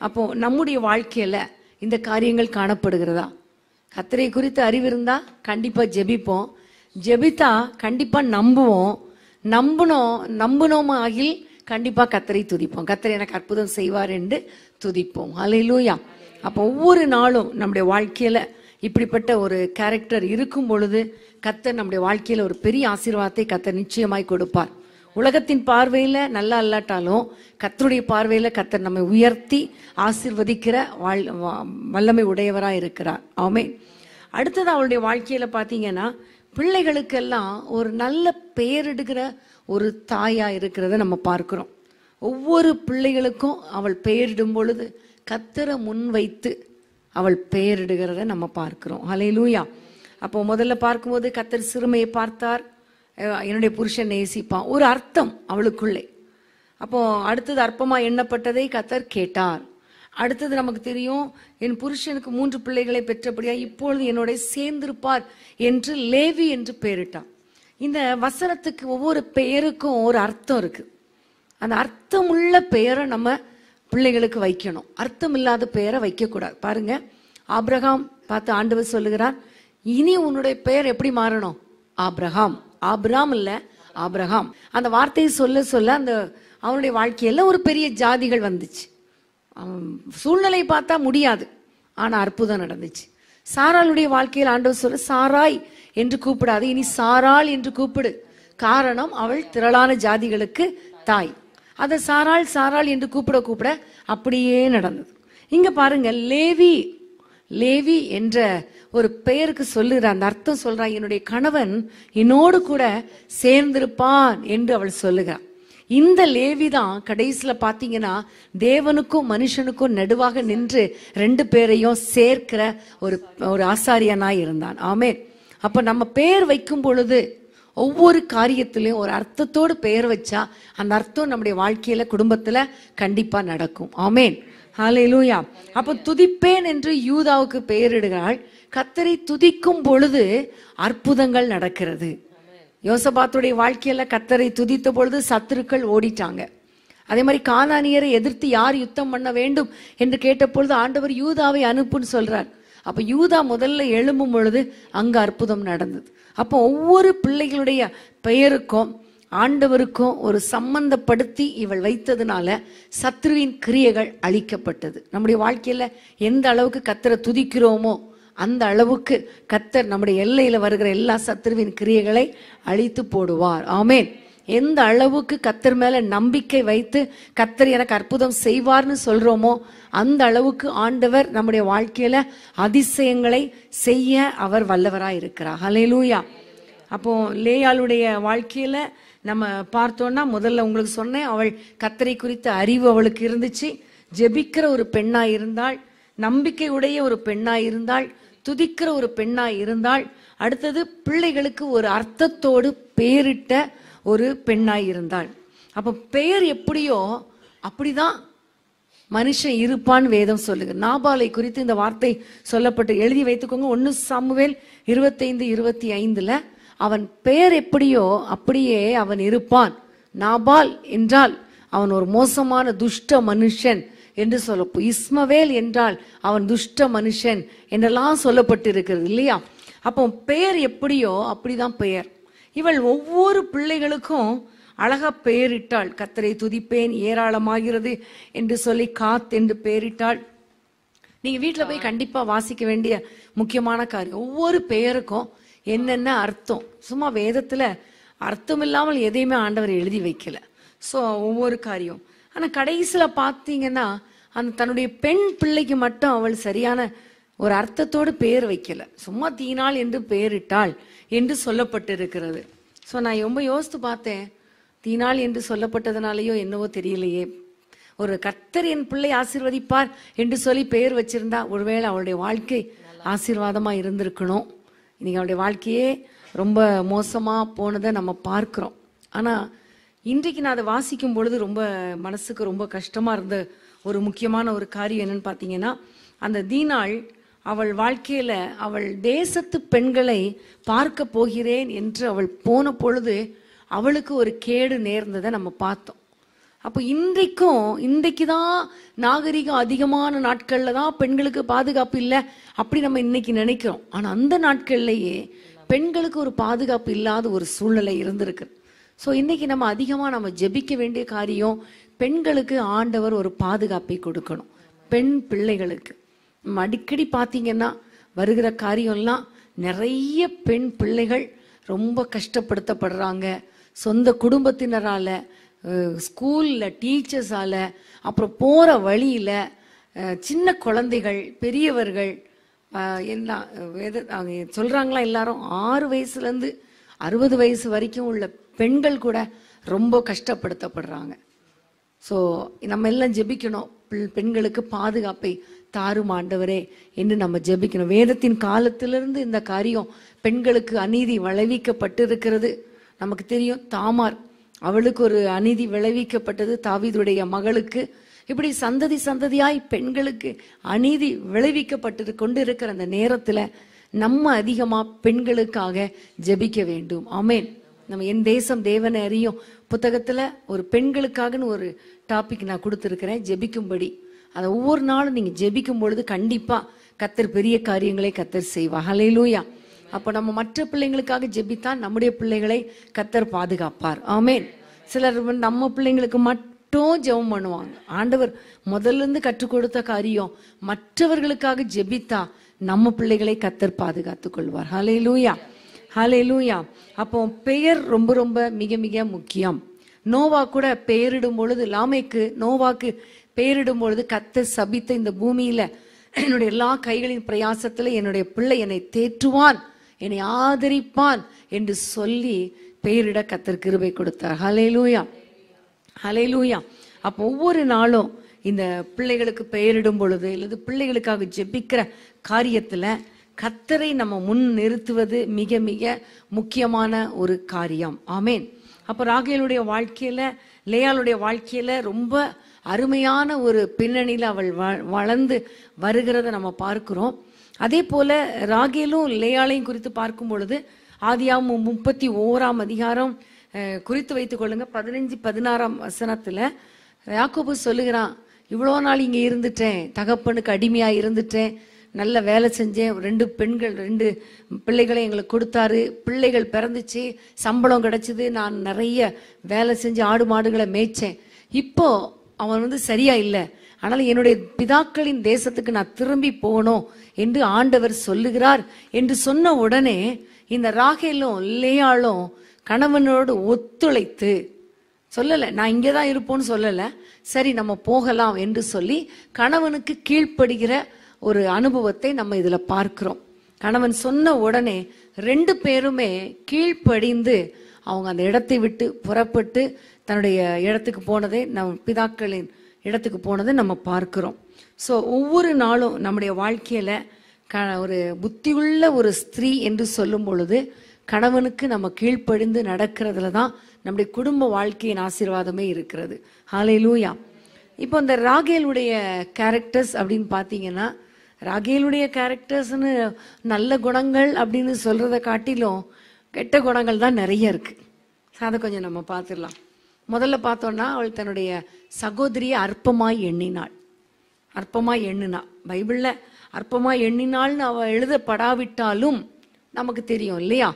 அப்போ நம்முடைய வாழ்க்கையில இந்த காரியங்கள் காணப்படுகிறதா? கர்த்தரை குறித்த அறிவு இருந்தா கண்டிப்பா ஜெபிப்போம், ஜெபித்தா கண்டிப்பா நம்புவோம், நம்புனோம் ஆகில் கண்டிப்பா கர்த்தரை துதிப்போம். கர்த்தர் எனக்கு அற்புதம் செய்வார் என்று துதிப்போம். ஹல்லேலூயா. அப்போ ஒவ்வொரு நாளும் நம்முடைய வாழ்க்கையில இப்படிப்பட்ட ஒரு கேரக்டர் இருக்கும் பொழுது கர்த்தர் நம்முடைய வாழ்க்கையில ஒரு பெரிய ஆசீர்வாதத்தை கர்த்தர் நிச்சயமாய் கொடுப்பார். உலகத்தின் பார்வையில நல்லா இல்லாட்டாலும் கர்த்தருடைய பார்வையில கர்த்தர் நம்மை உயர்த்தி ஆசீர்வதிக்கிற வல்லமை உடையவரா இருக்கிறார். ஆமென். அடுத்தது அவளுடைய வாழ்க்கையில பாத்தீங்கன்னா, பிள்ளைகளுக்கெல்லாம் ஒரு நல்ல பெயரிடுகிற ஒரு தாயா இருக்கிறத நம்ம பார்க்கிறோம். ஒவ்வொரு பிள்ளைகளுக்கும் அவள் பெயரிடும் பொழுது கர்த்தரை முன்வைத்து அவள் பெயரிடுகிறத நம்ம பார்க்கிறோம். ஹல்லேலூயா. அப்போ முதல்ல பார்க்கும்போது கர்த்தர் சிறுமையை பார்த்தார், என்னுடைய புருஷன் நேசிப்பான், ஒரு அர்த்தம் அவளுக்குள்ளே. அப்போ அடுத்தது அற்பமா எண்ணப்பட்டதை கர்த்தர் கேட்டார். அடுத்தது நமக்கு தெரியும், என் புருஷனுக்கு 3 பிள்ளைகளை பெற்றபடியா இப்பொழுது என்னோட சேர்ந்திருப்பார் என்று லேவி என்று பெயரிட்டார். இந்த வசனத்துக்கு ஒவ்வொரு பெயருக்கும் ஒரு அர்த்தம் இருக்கு. அந்த அர்த்தமுள்ள பெயரை நம்ம பிள்ளைகளுக்கு வைக்கணும், அர்த்தம் இல்லாத பெயரை வைக்க கூடாது. பாருங்க, ஆபிரகாம் பார்த்து ஆண்டவர் சொல்லுகிறார், இனி உன்னுடைய பெயர் எப்படி மாறணும்? ஆபிரகாம். ஆபிராம் இல்ல, ஆபிரகாம். அந்த வார்த்தையை சொல்ல சொல்ல அந்த அவனுடைய வாழ்க்கையில ஒரு பெரிய ஜாதிகள் வந்துச்சு. சூழ்நிலை பார்த்தா முடியாது, ஆனா அற்புதம் நடந்துச்சு. சாராளுடைய வாழ்க்கையில் ஆண்டவர் சொல்ல, சாராய் என்று கூப்பிடாது, இனி சாராள் என்று கூப்பிடு, காரணம் அவள் திரளான ஜாதிகளுக்கு தாய். அதை சாராள் சாராள் என்று கூப்பிட கூப்பிட அப்படியே நடந்தது. இங்க பாருங்க, லேவி லேவி என்ற ஒரு பெயருக்கு சொல்லுற அந்த அர்த்தம் சொல்றா, என்னுடைய கணவன் என்னோடு கூட சேர்ந்திருப்பான் என்று அவள் சொல்லுகிறாள். இந்த லேவி தான் கடைசியில பாத்தீங்கன்னா தேவனுக்கும் மனுஷனுக்கும் நடுவாக நின்று 2 பேரையும் சேர்க்கிற ஒரு ஆசாரியனாய் இருந்தான். ஆமென். அப்ப நம்ம பெயர் வைக்கும் பொழுது ஒவ்வொரு காரியத்திலையும் ஒரு அர்த்தத்தோடு பெயர் வச்சா அந்த அர்த்தம் நம்முடைய வாழ்க்கையில குடும்பத்துல கண்டிப்பா நடக்கும். ஆமென். ஹல்லேலூயா. அப்ப துதிப்பேன் என்று யூதாவுக்கு பெயரிடுகிறாள். கர்த்தரை துதிக்கும் பொழுது அற்புதங்கள் நடக்கிறது. யோசபாத்துடைய வாழ்க்கையில கர்த்தரை துதித்த பொழுது சத்துருக்கள் ஓடிட்டாங்க. அதே மாதிரி கானானியரை எதிர்த்து யார் யுத்தம் பண்ண வேண்டும் என்று கேட்ட பொழுது ஆண்டவர் யூதாவை அனுப்புன்னு சொல்றார். அப்ப யூதா முதல்ல எழும்பும் பொழுது அங்க அற்புதம் நடந்தது. அப்போ ஒவ்வொரு பிள்ளைகளுடைய பெயருக்கும் ஆண்டவருக்கும் ஒரு சம்பந்தப்படுத்தி இவள் வைத்ததுனால சத்ருவின் கிரியைகள் அழிக்கப்பட்டது. நம்முடைய வாழ்க்கையில எந்த அளவுக்கு கர்த்தரை துதிக்கிறோமோ அந்த அளவுக்கு கர்த்தர் நம்முடைய எல்லையில வருகிற எல்லா சத்ருவின் கிரியைகளை அழித்து போடுவார். ஆமென். எந்த அளவுக்கு கர்த்தர் மேல நம்பிக்கை வைத்து கர்த்தர் எனக்கு அற்புதம் செய்வார்னு சொல்றோமோ அந்த அளவுக்கு ஆண்டவர் நம்முடைய வாழ்க்கையில அதிசயங்களை செய்ய அவர் வல்லவராய் இருக்கிறார். ஹல்லேலூயா. அப்போ லேயாளுடைய வாழ்க்கையில நம்ம பார்த்தோம்னா, முதல்ல உங்களுக்கு சொன்னேன், அவள் கர்த்தரை குறித்த அறிவு அவளுக்கு இருந்துச்சு, ஜெபிக்கிற ஒரு பெண்ணாய் இருந்தாள், நம்பிக்கை உடைய ஒரு பெண்ணாய் இருந்தாள், துதிக்கிற ஒரு பெண்ணாய் இருந்தாள். அடுத்தது பிள்ளைகளுக்கு ஒரு அர்த்தத்தோடு பெயரிட்ட ஒரு பெண்ணாய் இருந்தாள். அப்ப பெயர் எப்படியோ அப்படிதான் மனுஷன் இருப்பான் வேதம் சொல்லுங்க. நாபாலை குறித்து இந்த வார்த்தை சொல்லப்பட்டு எழுதி வைத்துக்கோங்க. 1 சாமுவேல் 25:25 அவன் பெயர் எப்படியோ அப்படியே அவன் இருப்பான். நாபால் என்றால் அவன் ஒரு மோசமான துஷ்ட மனுஷன் என்று சொல்லப்போ, இஸ்மவேல் என்றால் அவன் துஷ்ட மனுஷன் என்றெல்லாம் சொல்லப்பட்டு இருக்கிறது இல்லையா? அப்போ பெயர் எப்படியோ அப்படிதான் பெயர். இவள் ஒவ்வொரு பிள்ளைகளுக்கும் அழகா பெயரிட்டாள். கர்த்தரை துதிப்பேன் ஏராளமாகிறது என்று சொல்லி காத் என்று பெயரிட்டாள். நீங்க வீட்டுல போய் கண்டிப்பா வாசிக்க வேண்டிய முக்கியமான காரியம், ஒவ்வொரு பெயருக்கும் என்னென்ன அர்த்தம். சும்மா வேதத்துல அர்த்தம் இல்லாமல் எதையுமே ஆண்டவர் எழுதி வைக்கல. சோ ஒவ்வொரு காரியம். ஆனா கடைசியில பாத்தீங்கன்னா அந்த தன்னுடைய பெண் பிள்ளைக்கு மட்டும் அவள் சரியான ஒரு அர்த்தத்தோடு பெயர் வைக்கல, சும்மா தீனாள் என்று பெயரிட்டாள் என்று சொல்லப்பட்டிருக்கிறது. ஸோ நான் ரொம்ப யோசித்து பார்த்தேன், தீனாள் என்று சொல்லப்பட்டதுனாலேயோ என்னவோ தெரியலையே, ஒரு கர்த்தர் என் பிள்ளை ஆசீர்வதிப்பார் என்று சொல்லி பெயர் வச்சிருந்தா ஒருவேளை அவளுடைய வாழ்க்கை ஆசீர்வாதமா இருந்திருக்கணும். இன்னைக்கு அவளுடைய வாழ்க்கையே ரொம்ப மோசமா போனதை நம்ம பார்க்கிறோம். ஆனா இன்றைக்கு நான் அதை வாசிக்கும் பொழுது ரொம்ப மனசுக்கு ரொம்ப கஷ்டமா இருந்த ஒரு முக்கியமான ஒரு காரியம் என்னன்னு பார்த்தீங்கன்னா, அந்த தீனாள் அவள் வாழ்க்கையில அவள் தேசத்து பெண்களை பார்க்க போகிறேன் என்று அவள் போன பொழுது அவளுக்கு ஒரு கேடு நேர்ந்ததை நம்ம பார்த்தோம். அப்போ இன்றைக்கு தான் நாகரிகம் அதிகமான நாட்கள்ல தான் பெண்களுக்கு பாதுகாப்பு இல்லை அப்படி நம்ம இன்னைக்கு நினைக்கிறோம். ஆனா அந்த நாட்கள்லயே பெண்களுக்கு ஒரு பாதுகாப்பு இல்லாத ஒரு சூழ்நிலை இருந்திருக்கு. ஸோ இன்னைக்கு நம்ம அதிகமாக நம்ம ஜெபிக்க வேண்டிய காரியம், பெண்களுக்கு ஆண்டவர் ஒரு பாதுகாப்பை கொடுக்கணும். பெண் பிள்ளைகளுக்கு நம்ம அடிக்கடி பார்த்தீங்கன்னா வருகிற காரியம்லாம் நிறைய பெண் பிள்ளைகள் ரொம்ப கஷ்டப்படுத்தப்படுறாங்க. சொந்த குடும்பத்தினரால, ஸ்கூல்ல டீச்சர்ஸால, அப்புறம் போற வழியில சின்ன குழந்தைகள், பெரியவர்கள் எல்லாம் சொல்றாங்களா, எல்லாரும் 6 வயசுலேருந்து 60 வயசு வரைக்கும் உள்ள பெண்கள் கூட ரொம்ப கஷ்டப்படுத்தப்படுறாங்க. ஸோ நம்ம எல்லாம் ஜெபிக்கணும், பெண்களுக்கு பாதுகாப்பை தாரும் ஆண்டவரே என்று நம்ம ஜெபிக்கணும். வேதத்தின் காலத்திலிருந்து இந்த காரியம் பெண்களுக்கு அநீதி விளைவிக்கப்பட்டிருக்கிறது. நமக்கு தெரியும், தாமார் அவளுக்கு ஒரு அநீதி விளைவிக்கப்பட்டது, தாவீதுடைய மகளுக்கு. இப்படி சந்ததி சந்ததியாய் பெண்களுக்கு அநீதி விளைவிக்கப்பட்டு கொண்டு இருக்கிற அந்த நேரத்துல நம்ம அதிகமா பெண்களுக்காக ஜெபிக்க வேண்டும். ஆமென். நம்ம என் தேசம் தேவனை அறியும் புத்தகத்துல ஒரு பெண்களுக்காகன்னு ஒரு டாபிக் நான் கொடுத்துருக்கிறேன், ஜெபிக்கும்படி. அதை ஒவ்வொரு நாளும் நீங்க ஜெபிக்கும் பொழுது கண்டிப்பா கர்த்தர் பெரிய காரியங்களை கர்த்தர் செய்வார். ஹல்லேலூயா. அப்போ நம்ம மற்ற பிள்ளைங்களுக்காக ஜெபித்தான் நம்முடைய பிள்ளைகளை கர்த்தர் பாதுகாப்பார். ஆமென். சிலர் நம்ம பிள்ளைங்களுக்கு மட்டும் ஜெபம் பண்ணுவாங்க. ஆண்டவர் முதல்ல இருந்து கற்றுக் கொடுத்த காரியம், மற்றவர்களுக்காக ஜெபித்தா நம்ம பிள்ளைகளை கர்த்தர் பாதுகாத்துக் கொள்வார். ஹல்லேலூயா, ஹல்லேலூயா. அப்போ பெயர் ரொம்ப ரொம்ப மிக மிக முக்கியம். நோவா கூட பெயரிடும் பொழுது, லாமேக்கு நோவாக்கு பெயரிடும் பொழுது கர்த்தர் சபித்த இந்த பூமியில என்னுடைய எல்லா கைகளின் பிரயாசத்துல என்னுடைய பிள்ளை என்னை தேற்றுவான், என்னை ஆதரிப்பான் என்று சொல்லி பெயரிட கர்த்தர் கிருபை கொடுத்தார். ஹல்லேலூயா, ஹல்லேலூயா. அப்போ ஒவ்வொரு நாளும் இந்த பிள்ளைகளுக்கு பெயரிடும் பொழுது அல்லது பிள்ளைகளுக்காக ஜெபிக்கிற காரியத்துல கர்த்தரை நம்ம முன் நிறுத்துவது மிக மிக முக்கியமான ஒரு காரியம். ஆமேன். அப்போ ராகேலுடைய வாழ்க்கையில, லேயாளுடைய வாழ்க்கையில ரொம்ப அருமையான ஒரு பின்னணியில அவள் வளர்ந்து வருகிறத நம்ம பார்க்கிறோம். அதே போல ராகேலும் லேயாளையும் குறித்து பார்க்கும் பொழுது ஆதியாகமம் 31ஆம் அதிகாரம் குறித்து வைத்துக் கொள்ளுங்க. 15-16 வசனத்துல யாக்கோபு சொல்லுகிறான், இவ்வளோ நாள் இங்க இருந்துட்டேன், தகப்பனுக்கு அடிமையா இருந்துட்டேன், நல்ல வேலை செஞ்சேன், 2 பெண்கள் 2 பிள்ளைகளை எங்களுக்கு கொடுத்தாரு, பிள்ளைகள் பிறந்துச்சு, சம்பளம் கிடைச்சது, நான் நிறைய வேலை செஞ்சு ஆடு மாடுகளை மேய்ச்சேன். இப்போ அவன் சரியா இல்லை, ஆனால் என்னுடைய பிதாக்களின் தேசத்துக்கு நான் திரும்பி போகணும் என்று ஆண்டவர் சொல்லுகிறார் என்று சொன்ன உடனே இந்த ராகேலும் லேயாளும் கணவனோடு ஒத்துழைத்து, சொல்லலை நான் இங்கே தான் இருப்போன்னு சொல்லலை, சரி நம்ம போகலாம் என்று சொல்லி கணவனுக்கு கீழ்ப்படுகிற ஒரு அனுபவத்தை நம்ம இதுல பார்க்கிறோம். கணவன் சொன்ன உடனே 2 பேருமே கீழ்ப்படிந்து அவங்க அந்த இடத்தை விட்டு புறப்பட்டு தன்னுடைய இடத்துக்கு போனதை, நம் பிதாக்களின் இடத்துக்கு போனதை நம்ம பார்க்கிறோம். ஸோ ஒவ்வொரு நாளும் நம்முடைய வாழ்க்கையில ஒரு புத்தியுள்ள ஒரு ஸ்திரீ என்று சொல்லும் பொழுது கணவனுக்கு நம்ம கீழ்ப்படிந்து நடக்கிறதுல தான் நம்முடைய குடும்ப வாழ்க்கையின் ஆசீர்வாதமே இருக்கிறது. ஹல்லேலூயா. இப்போ இந்த ராகேலுடைய கேரக்டர்ஸ் அப்படின்னு பார்த்தீங்கன்னா, ராகேலுடைய கேரக்டர்ஸ்னு நல்ல குணங்கள் அப்படின்னு சொல்றதை காட்டிலும் கெட்ட குணங்கள் தான் நிறைய இருக்கு. அதை கொஞ்சம் நம்ம பார்த்துடலாம். முதல்ல பார்த்தோம்னா, அவள் தன்னுடைய சகோதரியை அற்பமாய் எண்ணினாள். அற்பமாய் எண்ணினா, பைபிள்ல அற்பமாய் எண்ணினாள்னு அவள் எழுதப்படாவிட்டாலும் நமக்கு தெரியும் இல்லையா,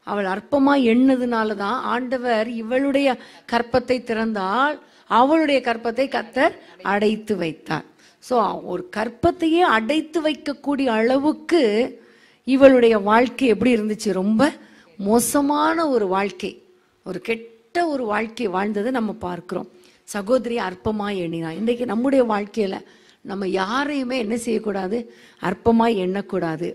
அவள் அற்பமாய் எண்ணதுனால தான் ஆண்டவர் இவளுடைய கற்பத்தை திறந்தால் அவளுடைய கற்பத்தை கர்த்தர் அடைத்து வைத்தார். ஸோ ஒரு கற்பத்தையே அடைத்து வைக்கக்கூடிய அளவுக்கு இவளுடைய வாழ்க்கை எப்படி இருந்துச்சு, ரொம்ப மோசமான ஒரு வாழ்க்கை, ஒரு கெட்ட ஒரு வாழ்க்கை வாழ்ந்ததை நம்ம பார்க்கிறோம். சகோதரி அற்பமாய் எண்ணினான். இன்றைக்கு நம்முடைய வாழ்க்கையில நம்ம யாரையுமே என்ன செய்யக்கூடாது, அற்பமாய் எண்ணக்கூடாது.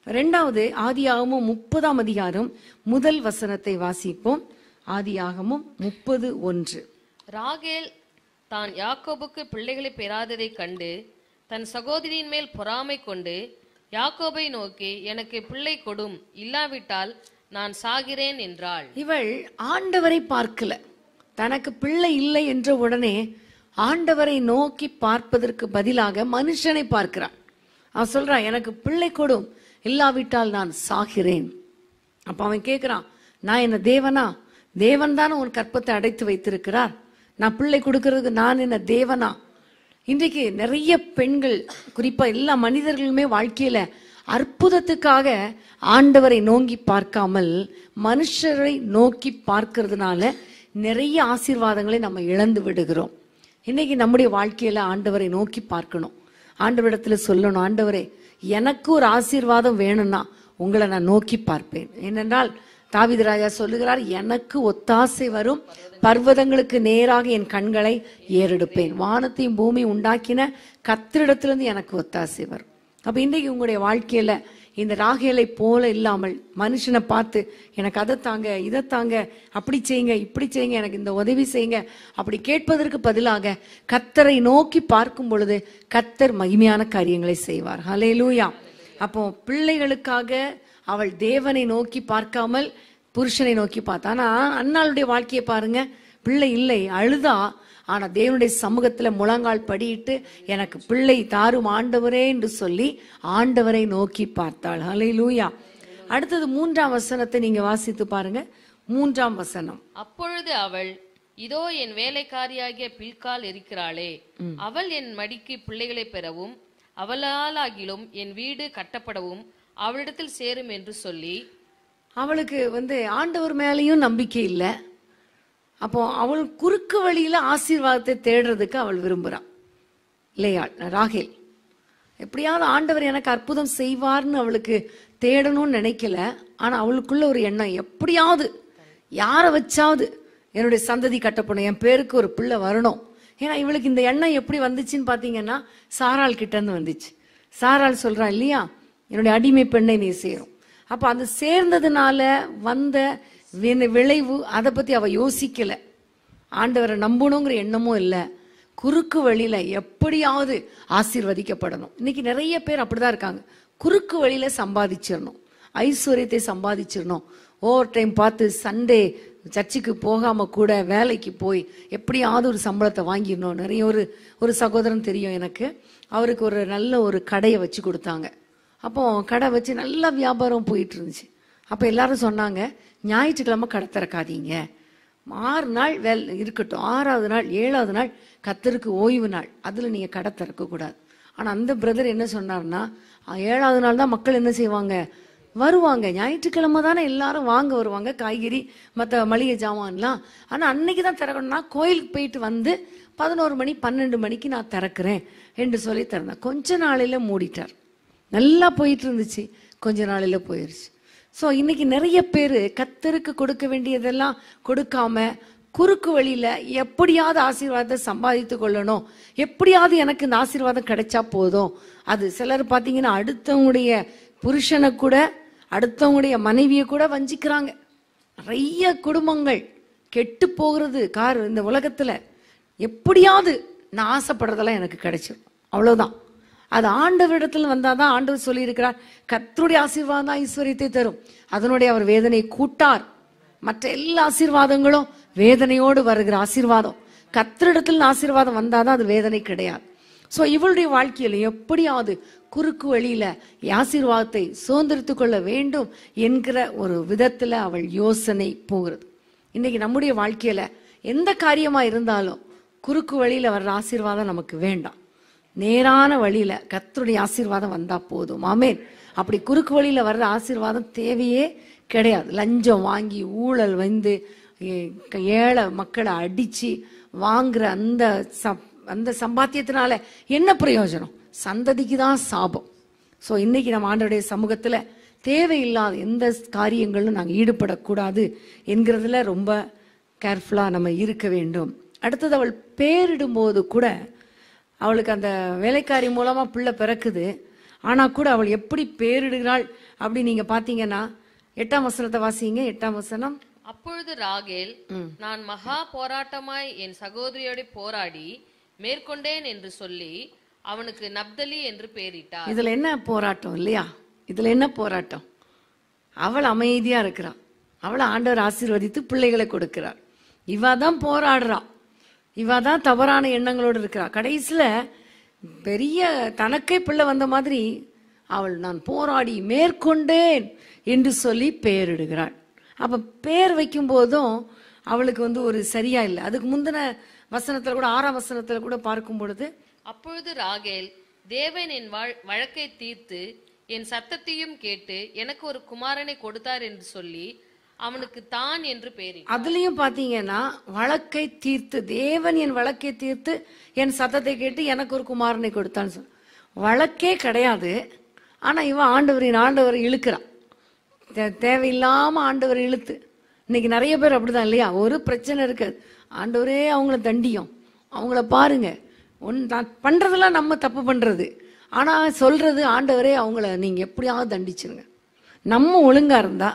ரெண்டாவது, ஆதியாகமம் 30ஆம் அதிகாரம் முதல் வசனத்தை வாசிப்போம். ஆதியாகமம் 30:1. ராகேல் தான் யாக்கோபுக்கு பிள்ளைகளை பெறாததை கண்டு தன் சகோதரியின் மேல் பொறாமை கொண்டு யாக்கோபை நோக்கி, எனக்கு பிள்ளை கொடும், இல்லாவிட்டால் நான் சாகிறேன் என்றாள். இவள் ஆண்டவரை பார்க்கல. தனக்கு பிள்ளை இல்லை என்ற உடனே ஆண்டவரை நோக்கி பார்ப்பதற்கு பதிலாக மனுஷனை பார்க்கிறான். அவன் சொல்றான், எனக்கு பிள்ளை கொடும், இல்லாவிட்டால் நான் சாகிறேன். அப்ப அவன் கேட்கிறான், நான் என்ன தேவனா? தேவன் தானே உன் கற்பத்தை அடைத்து வைத்திருக்கிறார். நான் பிள்ளை கொடுக்கறதுக்கு நான் என்ன தேவனா? இன்றைக்கு நிறைய பெண்கள், குறிப்பா எல்லா மனிதர்களுமே வாழ்க்கையில அற்புதத்துக்காக ஆண்டவரை நோக்கி பார்க்காமல் மனுஷரை நோக்கி பார்க்கறதுனால நிறைய ஆசீர்வாதங்களை நம்ம இழந்து விடுகிறோம். இன்னைக்கு நம்முடைய வாழ்க்கையில ஆண்டவரை நோக்கி பார்க்கணும். ஆண்டவரிடத்துல சொல்லணும், ஆண்டவரே எனக்கு ஒரு ஆசீர்வாதம் வேணும்னா உங்களை நான் நோக்கி பார்ப்பேன். ஏனென்றால் தாவீது ராஜா சொல்லுகிறார், எனக்கு ஒத்தாசை வரும் பர்வதங்களுக்கு நேராக என் கண்களை ஏறெடுப்பேன். வானத்தையும் பூமியும் உண்டாக்கின கர்த்தரிடத்திலிருந்து எனக்கு ஒத்தாசை வரும். அப்ப இன்றைக்கு உங்களுடைய வாழ்க்கையில இந்த ராகேலை போல இல்லாமல் மனுஷனை பார்த்து எனக்கு அதை தாங்க, இதை தாங்க, அப்படி செய்யுங்க, இப்படி செய்யுங்க, எனக்கு இந்த உதவி செய்யுங்க அப்படி கேட்பதற்கு பதிலாக கர்த்தரை நோக்கி பார்க்கும் பொழுது கர்த்தர் மகிமையான காரியங்களை செய்வார். ஹல்லேலூயா. அப்போ பிள்ளைகளுக்காக அவள் தேவனை நோக்கி பார்க்காமல் புருஷனை நோக்கி பார்த்தா. ஆனா அன்னாளுடைய வாழ்க்கையை பாருங்க, பிள்ளை இல்லை, அழுதா. ஆனா தேவனுடைய சமூகத்துல முழங்கால் படியிட்டு எனக்கு பிள்ளை தாரும் ஆண்டவரே என்று சொல்லி ஆண்டவரை நோக்கி பார்த்தாள். ஹல்லேலூயா. அடுத்தது 3ஆம் வசனத்தை நீங்க வாசித்து பாருங்க. 3ஆம் வசனம். அப்பொழுது அவள், இதோ என் வேலைக்காரியாகிய பில்காள் இருக்கிறாளே, அவள் என் மடிக்கு பிள்ளைகளை பெறவும் அவளாலாகிலும் என் வீடு கட்டப்படவும் அவளிடத்தில் சேரும் என்று சொல்லி, அவளுக்கு ஆண்டவர் மேலேயும் நம்பிக்கை இல்லை. அப்போ அவள் குறுக்கு வழியில ஆசீர்வாதத்தை தேடுறதுக்கு அவள் விரும்புறான் இல்லையா? ராகேல் எப்படியாவது ஆண்டவர் எனக்கு அற்புதம் செய்வார்னு அவளுக்கு தேடணும்னு நினைக்கல. ஆனா அவளுக்குள்ள ஒரு எண்ணம், எப்படியாவது யாரை வச்சாவது என்னுடைய சந்ததி கட்டப்படும், என் பேருக்கு ஒரு பிள்ளை வரணும். ஏன்னா இவளுக்கு இந்த எண்ணம் எப்படி வந்துச்சுன்னு பாத்தீங்கன்னா சாராள் கிட்ட இருந்து வந்துச்சு. சாராள் சொல்றா இல்லையா, என்னுடைய அடிமை பெண்ணை நீ சேரும். அப்ப அது சேர்ந்ததுனால வந்த விளைவு அதை பத்தி அவ யோசிக்கல. ஆண்டவரை நம்பணுங்கிற எண்ணமும் இல்லை. குறுக்கு வழியில எப்படியாவது ஆசீர்வதிக்கப்படணும். இன்னைக்கு நிறைய பேர் அப்படிதான் இருக்காங்க. குறுக்கு வழியில சம்பாதிச்சிடணும், ஐஸ்வர்யத்தை சம்பாதிச்சிடணும். ஓவர் டைம் பார்த்து சண்டே சர்ச்சுக்கு போகாம கூட வேலைக்கு போய் எப்படியாவது ஒரு சம்பளத்தை வாங்கிடணும். நிறைய ஒரு சகோதரன் தெரியும் எனக்கு. அவருக்கு ஒரு நல்ல ஒரு கடையை வச்சு கொடுத்தாங்க. அப்போ கடை வச்சு நல்ல வியாபாரம் போயிட்டு இருந்துச்சு. அப்ப எல்லாரும் சொன்னாங்க, ஞாயிற்றுக்கிழமை கடை திறக்காதீங்க, 6 நாள் இருக்கட்டும், 6வது நாள் 7வது நாள் கர்த்தருக்கு ஓய்வு நாள், அதுல நீங்க கடை திறக்க கூடாது. ஆனா அந்த பிரதர் என்ன சொன்னார்னா, 7வது நாள் தான் மக்கள் என்ன செய்வாங்க, வருவாங்க. ஞாயிற்றுக்கிழமை தானே எல்லாரும் வாங்க வருவாங்க, காய்கறி மற்ற மளிகை ஜாமான்லாம். ஆனா அன்னைக்கு தான் திறக்கணும்னா கோயிலுக்கு போயிட்டு 11 மணி 12 மணிக்கு நான் திறக்கிறேன் என்று சொல்லி திறந்தேன். கொஞ்ச நாளையில மூடிட்டார். நல்லா போயிட்டு இருந்துச்சு, கொஞ்ச நாளையில போயிருச்சு. ஸோ இன்னைக்கு நிறைய பேர் கர்த்தருக்கு கொடுக்க வேண்டியதெல்லாம் கொடுக்காம குறுக்கு வழியில எப்படியாவது ஆசீர்வாதத்தை சம்பாதித்து கொள்ளணும், எப்படியாவது எனக்கு இந்த ஆசீர்வாதம் கிடைச்சா போதும். அது சிலர் பார்த்தீங்கன்னா அடுத்தவங்களுடைய புருஷனை கூட அடுத்தவங்களுடைய மனைவியை கூட வஞ்சிக்கிறாங்க. நிறைய குடும்பங்கள் கெட்டு போகிறது இந்த உலகத்துல. எப்படியாவது நான் ஆசைப்படுறதெல்லாம் எனக்கு கிடைச்சிடும், அவ்வளவுதான். அது ஆண்டவரிடத்துல வந்தாதான். ஆண்டவர் சொல்லி இருக்கிறார், கர்த்தருடைய ஆசீர்வாதம் தான் ஐஸ்வர்யத்தை தரும், அதனுடைய அவர் வேதனை கூட்டார். மற்ற எல்லா ஆசீர்வாதங்களும் வேதனையோடு வருகிற ஆசீர்வாதம். கர்த்தரிடத்துல ஆசீர்வாதம் வந்தாதான் அது வேதனை கிடையாது. சோ இவளுடைய வாழ்க்கையில எப்படியாவது குறுக்கு வழியில ஆசீர்வாதத்தை சுதந்திரித்துக் கொள்ள வேண்டும் என்கிற ஒரு விதத்துல அவள் யோசனை போகிறது. இன்னைக்கு நம்முடைய வாழ்க்கையில எந்த காரியமா இருந்தாலும் குறுக்கு வழியில வர்ற ஆசீர்வாதம் நமக்கு வேண்டாம். நேரான வழியில கர்த்தருடைய ஆசீர்வாதம் வந்தா போதும். ஆமென். அப்படி குறுக்கு வழியில வர்ற ஆசீர்வாதம் தேவையே கிடையாது. லஞ்சம் வாங்கி ஊழல் ஏழை மக்களை அடிச்சு வாங்குற அந்த சம்பாத்தியத்தினால என்ன பிரயோஜனம்? சந்ததிக்கு தான் சாபம். ஸோ இன்னைக்கு நம்ம ஆண்டவருடைய சமூகத்துல தேவையில்லாத எந்த காரியங்களும் நாங்கள் ஈடுபடக்கூடாது என்கிறதுல ரொம்ப கேர்ஃபுல்லா நம்ம இருக்க வேண்டும். அடுத்தது அவள் பேரிடும்போது கூட அவளுக்கு அந்த வேலைக்காரி மூலமா பிள்ளை பிறக்குது. ஆனா கூட அவள் எப்படி பேரிடுகிறாள் அப்படி நீங்க பாத்தீங்கன்னா 8ஆம் வசனத்தை வாசிங்க. 8ஆம் வசனம். அப்பொழுது ராகேல், நான் மகா போராட்டமாய் என் சகோதரியோட போராடி மேற்கொண்டேன் என்று சொல்லி அவனுக்கு நப்தலி என்று பெயரிட்டார். இதுல என்ன போராட்டம் இல்லையா? இதுல என்ன போராட்டம்? அவள் அமைதியா இருக்கிறாள். அவளை ஆண்டவர் ஆசீர்வதித்து பிள்ளைகளை கொடுக்கிறார். இவ தான் போராடுறா. இவ தான் தவறான எண்ணங்களோடு இருக்கிறா. கடைசியில பெரிய தனக்கே பிள்ளை வந்த மாதிரி அவள் நான் போராடி மேற்கொண்டேன் என்று சொல்லி பெயரிடுகிறாள். அப்ப பெயர் வைக்கும் போதும் அவளுக்கு ஒரு சரியா இல்லை. அதுக்கு முந்தின வசனத்துல கூட 6ஆம் வசனத்துல கூட பார்க்கும் பொழுது, அப்பொழுது ராகேல், தேவன் என் வழக்கை தீர்த்து என் சத்தத்தையும் கேட்டு எனக்கு ஒரு குமாரனை கொடுத்தார் என்று சொல்லி அவனுக்கு தான் என்று பெயரிட்டார். அதுலயும் பாத்தீங்கன்னா வழக்கை தீர்த்து, தேவன் என் வழக்கை தீர்த்து என் சத்தத்தை கேட்டு எனக்கு ஒரு குமாரனை கொடுத்தான்னு சொல்ல. வழக்கே கிடையாது. ஆனா இவன் ஆண்டவரை இழுக்கிறான். தேவையில்லாம ஆண்டவரை இழுத்து. இன்னைக்கு நிறைய பேர் அப்படிதான் இல்லையா? ஒரு பிரச்சனை இருக்காது, ஆண்டவரே அவங்கள தண்டியும், அவங்கள பாருங்க, பண்றதெல்லாம் நம்ம தப்பு பண்றது, ஆனா சொல்றது ஆண்டவரே அவங்கள நீங்க எப்படியாவது தண்டிச்சிருங்க. நம்ம ஒழுங்கா இருந்தா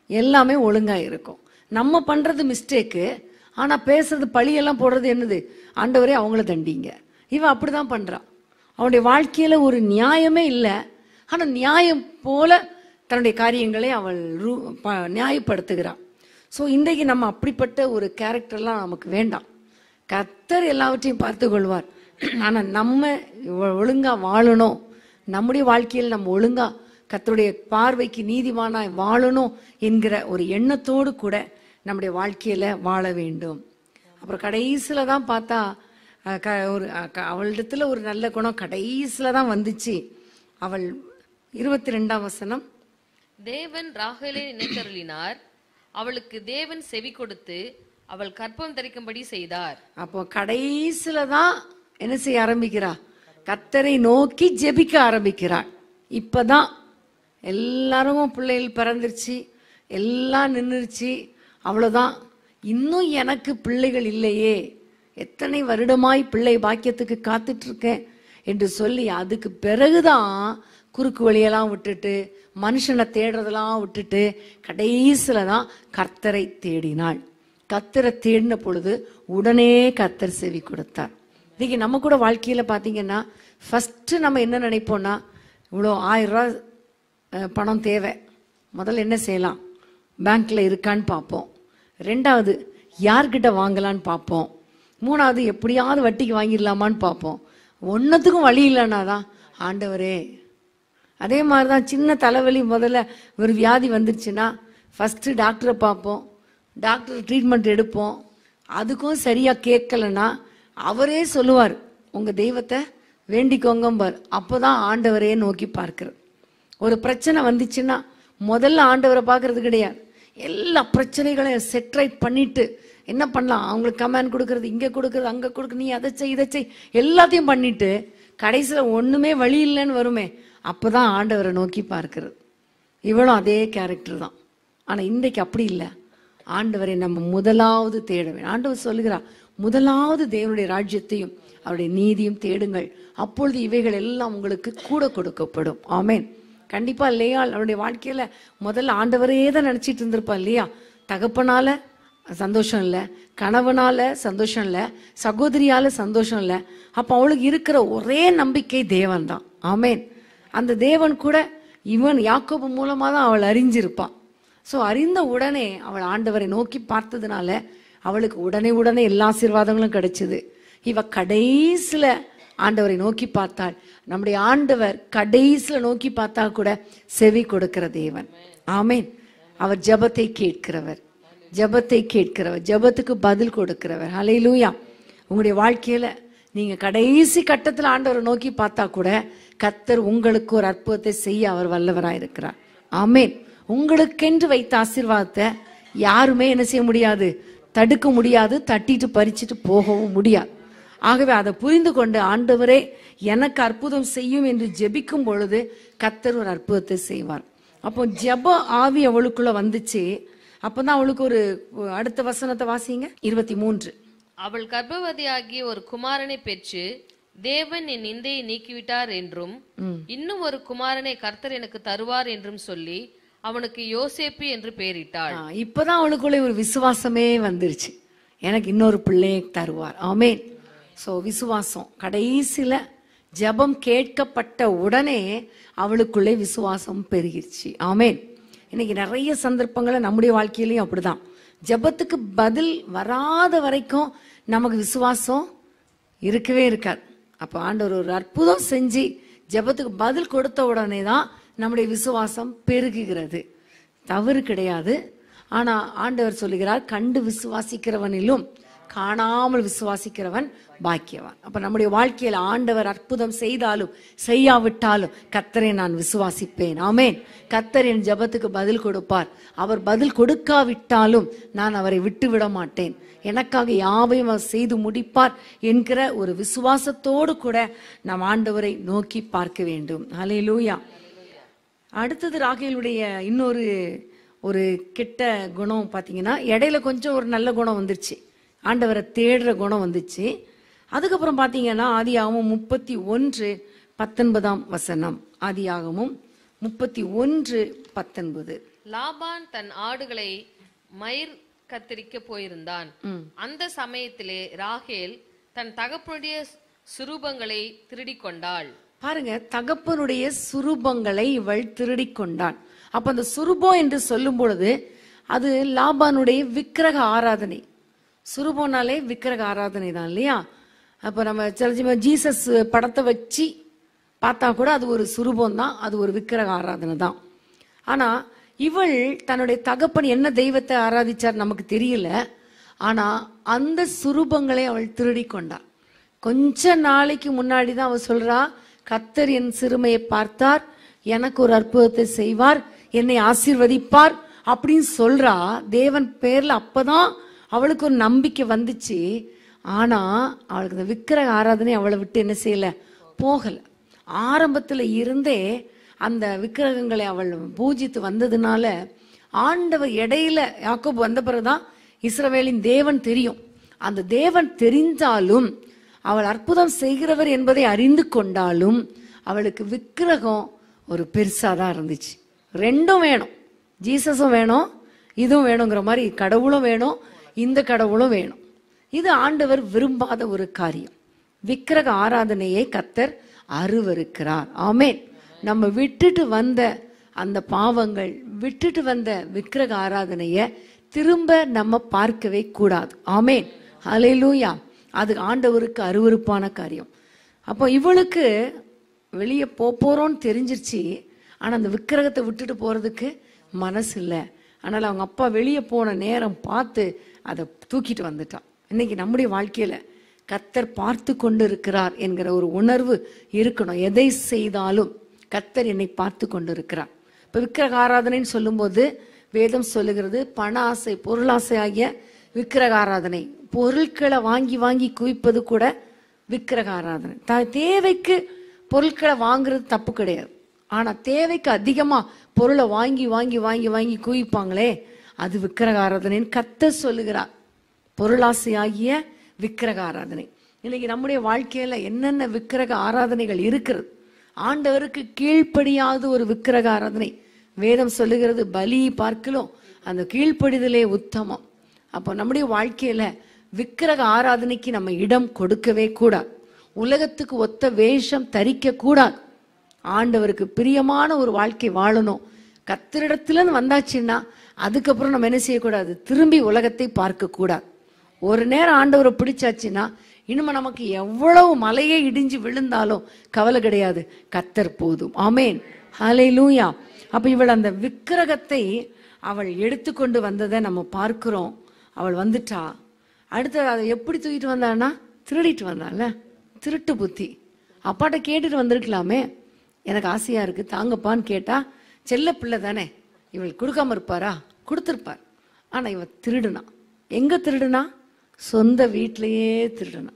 எல்லாமே ஒழுங்கா இருக்கும். நம்ம பண்றது மிஸ்டேக்கு, ஆனா பேசுறது பழியெல்லாம் போடுறது என்னது? ஆண்டவரே அவங்கள தண்டிங்க. இவன் அப்படிதான் பண்றான். அவனுடைய வாழ்க்கையில ஒரு நியாயமே இல்லை. ஆனா நியாயம் போல தன்னுடைய காரியங்களை அவள் நியாயப்படுத்துகிறாள். ஸோ இன்றைக்கு நம்ம அப்படிப்பட்ட ஒரு கேரக்டர்லாம் நமக்கு வேண்டாம். கர்த்தர் எல்லாவற்றையும் பார்த்து கொள்வார். ஆனா நம்ம ஒழுங்கா வாழணும். நம்முடைய வாழ்க்கையில் நம்ம ஒழுங்கா கர்த்தருடைய பார்வைக்கு நீதிமானாய் வாழணும் என்கிற ஒரு எண்ணத்தோடு கூட நம்முடைய வாழ்க்கையில வாழ வேண்டும். அப்புறம் கடைசியில தான் பார்த்தா அவளிடத்துல ஒரு நல்ல குணம் கடைசியில தான் வந்துச்சு. அவள் 22ஆம் வசனம். தேவன் ராகேலை நினைத்தருளினார், அவளுக்கு தேவன் செவி கொடுத்து அவள் கற்பம் தரிக்கும்படி செய்தார். அப்போ கடைசியில தான் என்ன செய்ய ஆரம்பிக்கிறா? கர்த்தரை நோக்கி ஜெபிக்க ஆரம்பிக்கிறாள். இப்பதான் எல்லாரும் பிள்ளைகள் பிறந்துருச்சு, எல்லாம் நின்றுச்சு, அவ்வளவுதான். இன்னும் எனக்கு பிள்ளைகள் இல்லையே, எத்தனை வருடமாய் பிள்ளை பாக்கியத்துக்கு காத்துட்டு இருக்கேன் என்று சொல்லி அதுக்கு பிறகுதான் குறுக்கு வழியெல்லாம் விட்டுட்டு மனுஷனை தேடுறதெல்லாம் விட்டுட்டு கடைசியில தான் கர்த்தரை தேடினாள். கர்த்தரை தேடின பொழுது உடனே கர்த்தர் செவி கொடுத்தார். இன்னைக்கு நம்ம கூட வாழ்க்கையில பாத்தீங்கன்னா ஃபர்ஸ்ட் நம்ம என்ன நினைப்போம்னா, இவ்வளோ 1000 ரூபாய் பணம் தேவை. முதல்ல என்ன செய்யலாம்? பேங்க்ல இருக்கான்னு பார்ப்போம். 2வது யார்கிட்ட வாங்கலான்னு பார்ப்போம். 3வது எப்படியாவது வட்டிக்கு வாங்கிடலாமான்னு பார்ப்போம். ஒன்னத்துக்கும் வழி இல்லைன்னா தான் ஆண்டவரே. அதே மாதிரிதான் சின்ன தலைவலி, முதல்ல ஒரு வியாதி வந்துருச்சுன்னா ஃபர்ஸ்ட் டாக்டரை பார்ப்போம், டாக்டர் ட்ரீட்மெண்ட் எடுப்போம். அதுக்கும் சரியா கேட்கலன்னா அவரே சொல்லுவார், உங்க தெய்வத்தை வேண்டிக்கோங்கம்பார். அப்போதான் ஆண்டவரையே நோக்கி பார்க்கிறது. ஒரு பிரச்சனை வந்துச்சுன்னா முதல்ல ஆண்டவரை பார்க்கறது கிடையாது. எல்லா பிரச்சனைகளையும் செட்ரைட் பண்ணிட்டு என்ன பண்ணலாம், அவங்களுக்கு கமெண்ட் கொடுக்கறது, இங்க கொடுக்கறது, அங்க கொடுக்க, நீ அதை செய் இதை செய் எல்லாத்தையும் பண்ணிட்டு கடைசியில ஒண்ணுமே வழி இல்லைன்னு வருமே, அப்பதான் ஆண்டவரை நோக்கி பார்க்கிறது. இவளும் அதே கேரக்டர் தான். ஆனா இன்றைக்கு அப்படி இல்லை. ஆண்டவரை நம்ம முதலாவது தேட வேண்டும். ஆண்டவர் சொல்லுகிறார், முதலாவது தேவனுடைய ராஜ்யத்தையும் அவருடைய நீதியும் தேடுங்கள், அப்பொழுது இவைகள் எல்லாம் உங்களுக்கு கூட கொடுக்கப்படும். ஆமேன். கண்டிப்பா லேயாள் அவருடைய வாழ்க்கையில முதல்ல ஆண்டவரே தான் நினைச்சிட்டு இருந்திருப்பா இல்லையா? தகப்பனால சந்தோஷம் இல்லை, கணவனால சந்தோஷம் இல்லை, சகோதரியால சந்தோஷம் இல்லை. அப்ப அவளுக்கு இருக்கிற ஒரே நம்பிக்கை தேவன் தான். ஆமேன். அந்த தேவன் கூட இவன் யாக்கோபு மூலமா தான் அவள் அறிஞ்சிருப்பான். ஸோ அறிந்த உடனே அவள் ஆண்டவரை நோக்கி பார்த்ததுனால அவளுக்கு உடனே எல்லா ஆசீர்வாதங்களும் கிடைச்சது. இவ கடைசியில ஆண்டவரை நோக்கி பார்த்தாள். நம்முடைய ஆண்டவர் கடைசியில நோக்கி பார்த்தா கூட செவி கொடுக்கிற தேவன். ஆமேன். அவர் ஜெபத்தை கேட்கிறவர், ஜெபத்தை கேட்கிறவர், ஜெபத்துக்கு பதில் கொடுக்கிறவர். ஹல்லேலூயா. உங்களுடைய வாழ்க்கையில நீங்க கடைசி கட்டத்தில் ஆண்டவரை நோக்கி பார்த்தா கூட கர்த்தர் உங்களுக்கு ஒரு அற்புதத்தை செய்ய அவர் வல்லவராயிருக்கிறார். ஆமேன். உங்களுக்கென்று வைத்த ஆசீர்வாதத்தை யாருமே என்ன செய்ய முடியாது, தடுக்க முடியாது, தட்டிட்டு பறிச்சுட்டு போகவும் முடியாது. ஆகவே அதை புரிந்து கொண்டு ஆண்டவரே எனக்கு அற்புதம் செய்யும் என்று ஜெபிக்கும் பொழுது கர்த்தர் ஒரு அற்புதத்தை செய்வார். அப்போ ஜெப ஆவி அவளுக்குள்ள வந்துச்சு. அப்பதான் அவளுக்கு ஒரு அடுத்த வசனத்தை வாசிங்க. 23. அவள் கர்ப்பவதியாகி ஒரு குமாரனை பெற்று தேவன் என் நிந்தையை நீக்கிவிட்டார் என்றும் இன்னும் ஒரு குமாரனை கர்த்தர் எனக்கு தருவார் என்றும் சொல்லி அவனுக்கு யோசேப்பு என்று பெயரிட்டாள். இப்பதான் அவளுக்குள்ள ஒரு விசுவாசமே வந்துருச்சு, எனக்கு இன்னொரு பிள்ளையை தருவார். ஆமேன். சோ விசுவாசம் கடைசியில ஜெபம் கேட்கப்பட்ட உடனே அவளுக்குள்ளே விசுவாசம் பெருகிருச்சு. ஆமேன். இன்னைக்கு நிறைய சந்தர்ப்பங்களை நம்முடைய வாழ்க்கையிலையும் அப்படிதான், ஜெபத்துக்கு பதில் வராத வரைக்கும் நமக்கு விசுவாசம் இருக்கவே இருக்காது. அப்ப ஆண்டவர் ஒரு அற்புதம் செஞ்சு ஜெபத்துக்கு பதில் கொடுத்த உடனே தான் நம்முடைய விசுவாசம் பெருகுகிறது. தவறு கிடையாது. ஆனா ஆண்டவர் சொல்லுகிறார், கண்டு விசுவாசிக்கிறவனிலும் காணாமல் விசுவாசிக்கிறவன் பாக்கியவான். அப்ப நம்முடைய வாழ்க்கையில ஆண்டவர் அற்புதம் செய்தாலும் செய்யாவிட்டாலும் கர்த்தரை நான் விசுவாசிப்பேன். ஆமேன். கர்த்தர் என் ஜெபத்துக்கு பதில் கொடுப்பார். அவர் பதில் கொடுக்காவிட்டாலும் நான் அவரை விட்டு விட மாட்டேன். எனக்காக யாவையும் அவர் செய்து முடிப்பார் என்கிற ஒரு விசுவாசத்தோடு கூட நாம் ஆண்டவரை நோக்கி பார்க்க வேண்டும். ஹல்லேலூயா. அடுத்தது ராகேலுடைய இன்னொரு ஒரு கெட்ட குணம் பார்த்தீங்கன்னா, இடையில கொஞ்சம் ஒரு நல்ல குணம் வந்துருச்சு, ஆண்டவரை தேடுற குணம் வந்துச்சு. அதுக்கப்புறம் பார்த்தீங்கன்னா ஆதியாகமம் 31:19 ஆதியாகமம் 31:19. லாபான் தன் ஆடுகளை மயிர் கத்தரிக்க போயிருந்தான். அந்த சமயத்திலே ராகேல் தன் தகப்பனுடைய சுரூபங்களை திருடி கொண்டாள். பாருங்க, தகப்பனுடைய சுரூபங்களை இவள் திருடி கொண்டாள். அப்ப அந்த சுரூபம் என்று சொல்லும் பொழுது அது லாபானுடைய விக்கிரக ஆராதனை. சுரூபம்னாலே விக்கிரக ஆராதனை தான் இல்லையா? அப்ப நம்ம சில ஜீசஸ் படத்தை வச்சு பார்த்தா கூட அது ஒரு சுரூபம் தான், அது ஒரு விக்கிரக ஆராதனை தான். ஆனா இவள் தன்னுடைய தகப்பன் என்ன தெய்வத்தை ஆராதிச்சார் நமக்கு தெரியல. ஆனா அந்த சுரூபங்களை அவள் திருடி கொண்டாள். கொஞ்ச நாளைக்கு முன்னாடி தான் அவள் சொல்றா, கர்த்தர் என் சிறுமையை பார்த்தார், எனக்கு ஒரு அற்புதத்தை செய்வார், என்னை ஆசீர்வதிப்பார் அப்படின்னு சொல்றா. தேவன் பேர்ல அப்பதான் அவளுக்கு ஒரு நம்பிக்கை வந்துச்சு. ஆனா அவளுக்கு இந்த விக்கிரக ஆராதனை அவளை விட்டு என்ன செய்யல, போகல. ஆரம்பத்துல இருந்தே அந்த விக்கிரகங்களை அவள் பூஜித்து வந்ததுனால ஆண்டவர் இடையில யாக்கோபு வந்த பிறகுதான் இஸ்ரவேலின் தேவன் தெரியும். அந்த தேவன் தெரிந்தாலும் அவள் அற்புதம் செய்கிறவர் என்பதை அறிந்து கொண்டாலும் அவளுக்கு விக்கிரகம் ஒரு பெருசாதான் இருந்துச்சு. ரெண்டும் வேணும், ஜீசஸும் வேணும், இதுவும் வேணுங்கிற மாதிரி கடவுளும் வேணும், இந்த கடவுளும் வேணும். இது ஆண்டவர் விரும்பாத ஒரு காரியம். விக்கிரக ஆராதனையை கர்த்தர் அருவருக்கிறார். ஆமேன். நம்ம விட்டுட்டு வந்த அந்த பாவங்கள், விட்டுட்டு வந்த விக்கிரக ஆராதனைய திரும்ப நம்ம பார்க்கவே கூடாது. ஆமேன். ஹல்லேலூயா. அது ஆண்டவருக்கு அருவருப்பான காரியம். அப்போ இவளுக்கு வெளியே போறோம்னு தெரிஞ்சிருச்சு. ஆனா அந்த விக்கிரகத்தை விட்டுட்டு போறதுக்கு மனசு இல்லை. அதனால அவங்க அப்பா வெளியே போன நேரம் பார்த்து அதை தூக்கிட்டு வந்துட்டான். இன்னைக்கு நம்முடைய வாழ்க்கையில கர்த்தர் பார்த்து கொண்டு இருக்கிறார் என்கிற ஒரு உணர்வு இருக்கணும். எதை செய்தாலும் கர்த்தர் என்னை பார்த்து கொண்டு இருக்கிறார். இப்ப விக்கிரக ஆராதனைன்னு சொல்லும்போது வேதம் சொல்லுகிறது, பண ஆசை, பொருளாசை ஆகிய விக்கிரக ஆராதனை. பொருட்களை வாங்கி வாங்கி குவிப்பது கூட விக்கிரக ஆராதனை. தேவைக்கு பொருட்களை வாங்குறது தப்பு கிடையாது. ஆனா தேவைக்கு அதிகமா பொருளை வாங்கி வாங்கி வாங்கி வாங்கி குவிப்பாங்களே, அது விக்கிரக ஆராதனைன்னு கர்த்தர் சொல்லுகிறார். பொருளாசை ஆகிய விக்கிரக ஆராதனை. இன்னைக்கு நம்முடைய வாழ்க்கையில என்னென்ன விக்கிரக ஆராதனைகள் இருக்கிறது. ஆண்டவருக்கு கீழ்ப்படியாத ஒரு விக்கிரக ஆராதனை. வேதம் சொல்லுகிறது, பலி பார்க்கலும் அந்த கீழ்ப்படிதலே உத்தமம். அப்போ நம்முடைய வாழ்க்கையில விக்கிரக ஆராதனைக்கு நம்ம இடம் கொடுக்கவே கூடாது. உலகத்துக்கு ஒத்த வேஷம் தரிக்க கூடாது. ஆண்டவருக்கு பிரியமான ஒரு வாழ்க்கை வாழணும். கர்த்தரிடத்துல வந்தாச்சுன்னா அதுக்கப்புறம் நம்ம என்ன செய்யக்கூடாது, திரும்பி உலகத்தை பார்க்க கூடாது. ஒரு நேரம் ஆண்டவரை பிடிச்சாச்சுன்னா இனிமே நமக்கு எவ்வளவு மலையே இடிஞ்சு விழுந்தாலும் கவலை கிடையாது, கர்த்தர் போதும். ஆமேன். ஹல்லேலூயா. அப்ப இவள் அந்த விக்கிரகத்தை அவள் எடுத்துக்கொண்டு வந்ததை நம்ம பார்க்கிறோம். அவள் வந்துட்டா. அடுத்து அதை எப்படி தூக்கிட்டு வந்தான்னா, திருடிட்டு வந்தால. திருட்டு புத்தி. அப்பாட்ட கேட்டுட்டு வந்திருக்கலாமே, எனக்கு ஆசையா இருக்கு தாங்கப்பான்னு கேட்டா, செல்ல பிள்ளை தானே, இவள் கொடுக்காம இருப்பாரா? கொடுத்துருப்பார். ஆனா இவ திருடுனா. எங்க திருடுனா? சொந்த வீட்டிலேயே திருடுனா.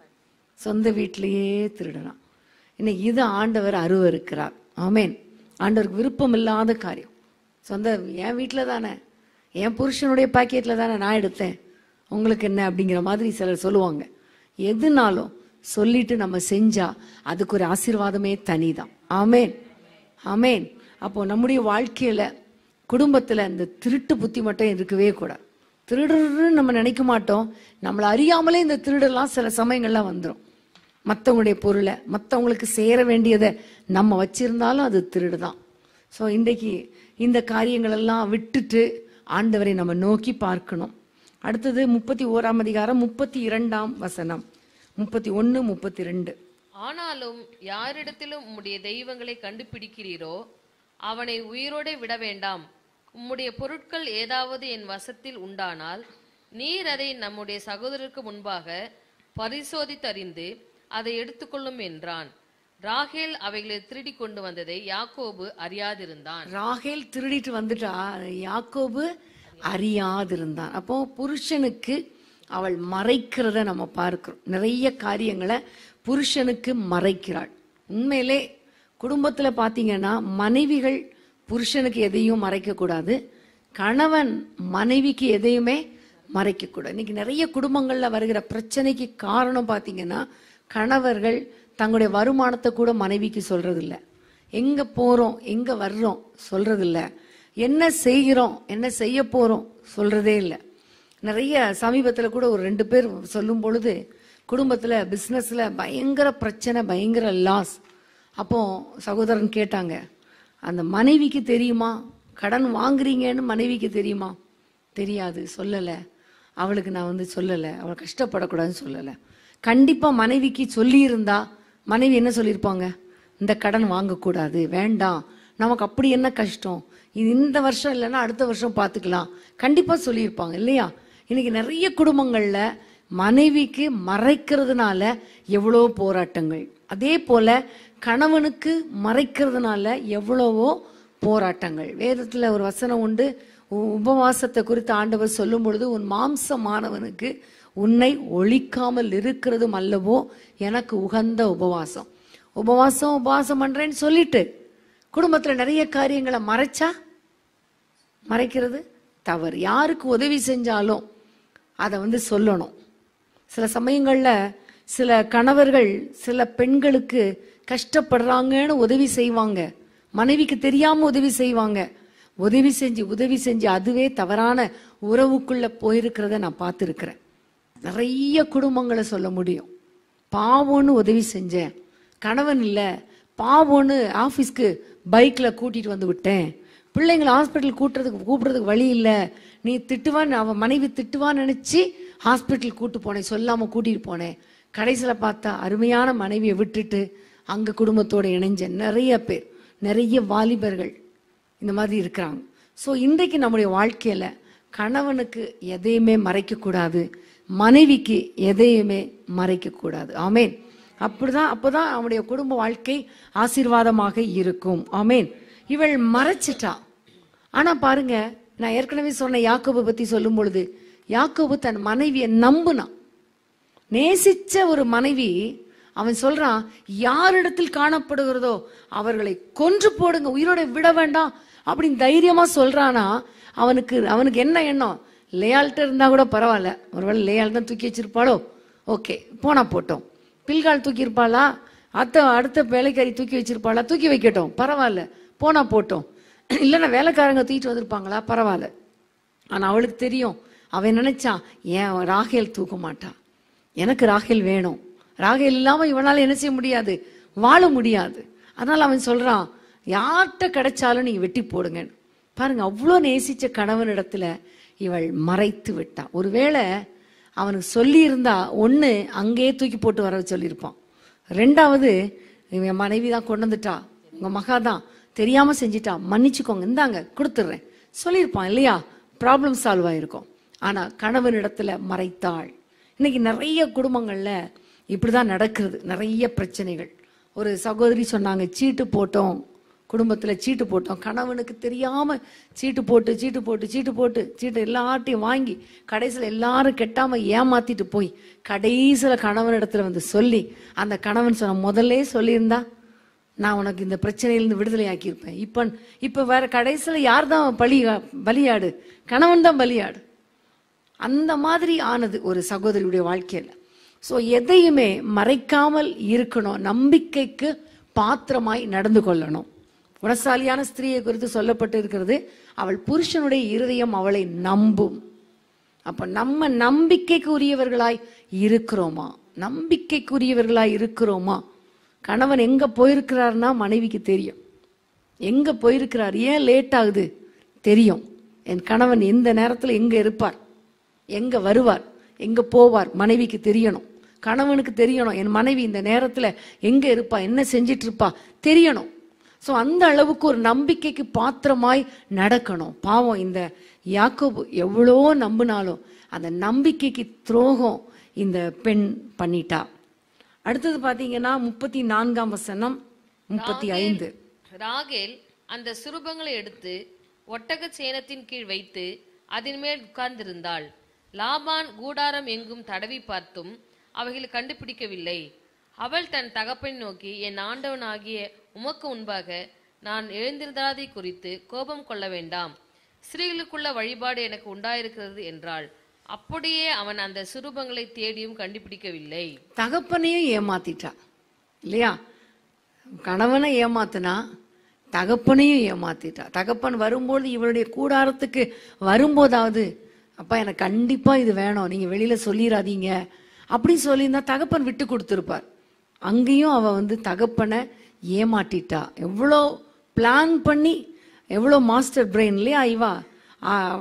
சொந்த வீட்டிலேயே திருடுனா. இன்னைக்கு இது ஆண்டவர் அருவருக்கிறார். ஆமேன். ஆண்டவருக்கு விருப்பம் இல்லாத காரியம். சொந்த என் வீட்டில் தானே, என் புருஷனுடைய பாக்கெட்ல தானே நான் எடுத்தேன், உங்களுக்கு என்ன அப்படிங்கிற மாதிரி சிலர் சொல்லுவாங்க. எதுனாலும் சொல்லிட்டு நம்ம செஞ்சா அதுக்கு ஒரு ஆசீர்வாதமே தனிதான். ஆமேன், ஆமேன். அப்போ நம்முடைய வாழ்க்கையில குடும்பத்துல இந்த திருட்டு புத்தி மட்டும் இருக்கவே கூடாது. திருடுன்னு நம்ம நினைக்க மாட்டோம், நம்மளை அறியாமலே இந்த திருடெல்லாம் சில சமயங்கள்லாம் வந்துடும். மற்றவங்களுடைய பொருளை, மற்றவங்களுக்கு சேர வேண்டியதை நம்ம வச்சிருந்தாலும் அது திருடுதான். ஸோ இன்றைக்கு இந்த காரியங்கள் எல்லாம் விட்டுட்டு ஆண்டவரை நம்ம நோக்கி பார்க்கணும். அடுத்தது 31ஆம் அதிகாரம் 32ஆம் வசனம், 31, 32. ஆனாலும் யாரிடத்திலும் உம்முடைய தெய்வங்களை கண்டுபிடிக்கிறீரோ அவனை உயிரோடே விட வேண்டாம். உம்முடைய பொருட்கள் ஏதாவது என் வசத்தில் உண்டானால் நீர் அதை நம்முடைய சகோதரருக்கு முன்பாக பரிசோதித்தறிந்து அதை எடுத்துக்கொள்ளும் என்றான். ராகேல் அவைகளை திருடி கொண்டு வந்ததை யாக்கோபு அறியாதிருந்தான். ராகேல் திருடிட்டு வந்துட்டா, யாக்கோபு அறியாதிருந்தான். அப்போ புருஷனுக்கு அவள் மறைக்கிறத நம்ம பார்க்கிறோம். நிறைய காரியங்களை புருஷனுக்கு மறைக்கிறாள். உண்மையிலே குடும்பத்துல பாத்தீங்கன்னா மனைவிகள் புருஷனுக்கு எதையும் மறைக்க கூடாது, கணவன் மனைவிக்கு எதையுமே மறைக்க கூடாது. இன்னைக்கு நிறைய குடும்பங்கள்ல வருகிற பிரச்சனைக்கு காரணம் பாத்தீங்கன்னா, கணவர்கள் தங்களுடைய வருமானத்தை கூட மனைவிக்கு சொல்றது இல்ல, எங்க போறோம் எங்க வர்றோம் சொல்றது இல்ல, என்ன செய்கிறோம் என்ன செய்ய போறோம் சொல்றதே இல்லை. நிறைய சமீபத்துல கூட ஒரு 2 பேர் சொல்லும் பொழுது குடும்பத்துல பிசினஸ்ல பயங்கர பிரச்சனை, பயங்கர லாஸ். அப்போ சகோதரன் கேட்டாங்க, அந்த மனைவிக்கு தெரியுமா கடன் வாங்குறீங்கன்னு? மனைவிக்கு தெரியுமா? தெரியாது, சொல்லலை. அவளுக்கு நான் சொல்லலை, அவள் கஷ்டப்படக்கூடாதுன்னு சொல்லலை. கண்டிப்பா மனைவிக்கு சொல்லியிருந்தா மனைவி என்ன சொல்லியிருப்பாங்க? இந்த கடன் வாங்கக்கூடாது, வேண்டாம், நமக்கு அப்படி என்ன கஷ்டம், இது இந்த வருஷம் இல்லைன்னா அடுத்த வருஷம் பார்த்துக்கலாம், கண்டிப்பா சொல்லியிருப்பாங்க இல்லையா? இன்னைக்கு நிறைய குடும்பங்கள்ல மனைவிக்கு மறைக்கிறதுனால எவ்வளோ போராட்டங்கள், அதே போல கணவனுக்கு மறைக்கிறதுனால எவ்வளவோ போராட்டங்கள். வேதத்துல ஒரு வசனம் உண்டு, உபவாசத்தை குறித்து ஆண்டவர் சொல்லும் பொழுது, உன் மாம்சமானவனுக்கு உன்னை ஒழிக்காமல் இருக்கிறதும் அல்லவோ எனக்கு உகந்த உபவாசம். உபவாசம் பண்றேன்னு சொல்லிட்டு குடும்பத்துல நிறைய காரியங்களை மறைச்சா, மறைக்கிறது தவறு. யாருக்கு உதவி செஞ்சாலும் அதை சொல்லணும். சில சமயங்கள்ல சில கணவர்கள் சில பெண்களுக்கு கஷ்டப்படுறாங்கன்னு உதவி செய்வாங்க, மனைவிக்கு தெரியாம உதவி செய்வாங்க. உதவி செஞ்சு அதுவே தவறான உறவுக்குள்ள போயிருக்கிறத நான் பார்த்துருக்கிறேன். நிறைய குடும்பங்களை சொல்ல முடியும். பாவம்னு உதவி செஞ்சேன், கணவன் இல்லை, பாவம்னு ஆஃபீஸ்க்கு பைக்ல கூட்டிட்டு வந்து விட்டேன், பிள்ளைங்களை ஹாஸ்பிட்டல் கூப்பிடுறதுக்கு வழி இல்லை, நீ திட்டுவான்னு அவன் மனைவி திட்டுவான்னு நினைச்சு ஹாஸ்பிட்டல் கூட்டு போனேன், சொல்லாம கூட்டிட்டு போனேன். கடைசியில பார்த்தா அருமையான மனைவியை விட்டுட்டு அங்க குடும்பத்தோட இணைஞ்ச நிறைய பேர், நிறைய வாலிபர்கள் இந்த மாதிரி இருக்கிறாங்க. ஸோ இன்றைக்கு நம்முடைய வாழ்க்கையில கணவனுக்கு எதையுமே மறைக்க கூடாது, மனைவிக்கு எதையுமே மறைக்க கூடாது. ஆமேன். அப்பதான் அவனுடைய குடும்ப வாழ்க்கை ஆசீர்வாதமாக இருக்கும். ஆமேன். இவள் மறைச்சிட்டா. ஆனா பாருங்க, நான் ஏற்கனவே சொன்ன யாக்கோபு பத்தி சொல்லும் பொழுது, யாக்கோபு தன் மனைவியை நம்புனான். நேசிச்ச ஒரு மனைவி, அவன் சொல்றான், யாரிடத்தில் காணப்படுகிறதோ அவர்களை கொன்று போடுங்க, உயிரோட விட வேண்டாம் அப்படின்னு தைரியமா சொல்றானா. அவனுக்கு என்ன எண்ணம்? லேயால்கிட்ட இருந்தா கூட பரவாயில்ல, ஒருவேளை லேயால் தான் தூக்கி வச்சிருப்பாளோ, ஓகே போனா போட்டோம். பில்கால் தூக்கி இருப்பாளா, அடுத்த வேலைக்காரி தூக்கி வச்சிருப்பாளா, தூக்கி வைக்கட்டும் பரவாயில்ல, போனா போட்டோம். இல்லைன்னா வேலைக்காரங்க தூக்கிட்டு வந்திருப்பாங்களா, பரவாயில்ல. ஆனா அவளுக்கு தெரியும், அவன் நினைச்சான், ஏன் ராகேல் தூக்க மாட்டா, எனக்கு ராகேல் வேணும், ராகேல் இல்லாம இவனால என்ன செய்ய முடியாது, வாழ முடியாது. அதனால அவன் சொல்றான், யார்கிட்ட கிடைச்சாலும் நீங்க வெட்டி போடுங்க. பாருங்க, அவ்வளோ நேசிச்ச கணவனிடத்துல இவள் மறைத்து விட்டா. ஒருவேளை அவனுக்கு சொல்லி இருந்தா, ஒண்ணு அங்கேயே தூக்கி போட்டு வர சொல்லியிருப்பான், 2வது இவன் மனைவி தான் கொண்டு வந்துட்டா, உங்க மகாதான் தெரியாம செஞ்சிட்டா, மன்னிச்சுக்கோங்க, இந்தாங்க கொடுத்துடுறேன் சொல்லியிருப்பான் இல்லையா, ப்ராப்ளம் சால்வ் ஆயிருக்கும். ஆனா கணவனிடத்துல மறைத்தாள். இன்னைக்கு நிறைய குடும்பங்கள்ல இப்படிதான் நடக்கிறது, நிறைய பிரச்சனைகள். ஒரு சகோதரி சொன்னாங்க, சீட்டு போட்டோம், குடும்பத்துல சீட்டு போட்டோம், கணவனுக்கு தெரியாம சீட்டு போட்டு எல்லார்ட்டையும் வாங்கி கடைசியில எல்லாரும் கெட்டாம ஏமாத்திட்டு போய் கடைசியில கணவனிடத்துல சொல்லி, அந்த கணவன் சொன்ன, முதல்ல சொல்லியிருந்தா நான் உனக்கு இந்த பிரச்சனையிலிருந்து விடுதலை ஆக்கியிருப்பேன். இப்ப வேற கடைசியில யார் தான் பலியாடு? கணவன் தான் பலியாடு. அந்த மாதிரி ஆனது ஒரு சகோதரியுடைய வாழ்க்கையில. ஸோ எதையுமே மறைக்காமல் இருக்கணும், நம்பிக்கைக்கு பாத்திரமாய் நடந்து கொள்ளணும். குணசாலியான ஸ்திரீயை குறித்து சொல்லப்பட்டு இருக்கிறது, அவள் புருஷனுடைய இருதயம் அவளை நம்பும். அப்ப நம்ம நம்பிக்கைக்கு உரியவர்களாய் இருக்கிறோமா? நம்பிக்கைக்குரியவர்களாய் இருக்கிறோமா? கணவன் எங்க போயிருக்கிறார்னா மனைவிக்கு தெரியும். எங்க போயிருக்கிறார், ஏன் லேட் ஆகுது தெரியும். என் கணவன் எந்த நேரத்தில் எங்க இருப்பார், எங்க வருவார், எங்க போவார், மனைவிக்கு தெரியணும். கணவனுக்கு தெரியணும், என் மனைவி இந்த நேரத்துல எங்க இருப்பா, என்ன செஞ்சிட்டு இருப்பா தெரியணும். ஸோ அந்த அளவுக்கு ஒரு நம்பிக்கைக்கு பாத்திரமாய் நடக்கணும். பாவம் இந்த யாக்கோபு எவ்வளோ நம்பினாலும் அந்த நம்பிக்கைக்கு துரோகம் இந்த பெண் பண்ணிட்டா. அடுத்தது பாத்தீங்கன்னா 34ஆம் வசனம் 35. ராகேல் அந்த சுரூபங்களை எடுத்து ஒட்டக சேனத்தின் கீழ் வைத்து அதன் மேல் உட்கார்ந்திருந்தாள். லாபான் கூடாரம் எங்கும் தடவி பார்த்தும் அவைகளை கண்டுபிடிக்கவில்லை. அவள் தன் தகப்பனை நோக்கி, என் ஆண்டவனாகிய உமக்கு முன்பாக நான் எழுந்திருந்தாதை குறித்து கோபம் கொள்ள வேண்டாம், ஸ்திரீகளுக்குள்ள வழிபாடு எனக்கு உண்டாயிருக்கிறது என்றாள். அப்படியே அவன் அந்த சுரூபங்களை தேடியும் கண்டுபிடிக்கவில்லை. தகப்பனையும் ஏமாத்திட்டா இல்லையா? கணவனை ஏமாத்தினா தகப்பனையும் ஏமாத்திட்டா. தகப்பன் வரும்போது இவளுடைய கூடாரத்துக்கு வரும்போதாவது, அப்பா எனக்கு கண்டிப்பா இது வேணும், நீங்க வெளியில சொல்லிடாதீங்க அப்படின்னு சொல்லியிருந்தா தகப்பன் விட்டு கொடுத்துருப்பார். அங்கேயும் அவ தகப்பனை ஏமாட்டிட்டா. எவ்வளோ பிளான் பண்ணி, எவ்வளோ மாஸ்டர் பிரெயின் இல்லையா இவா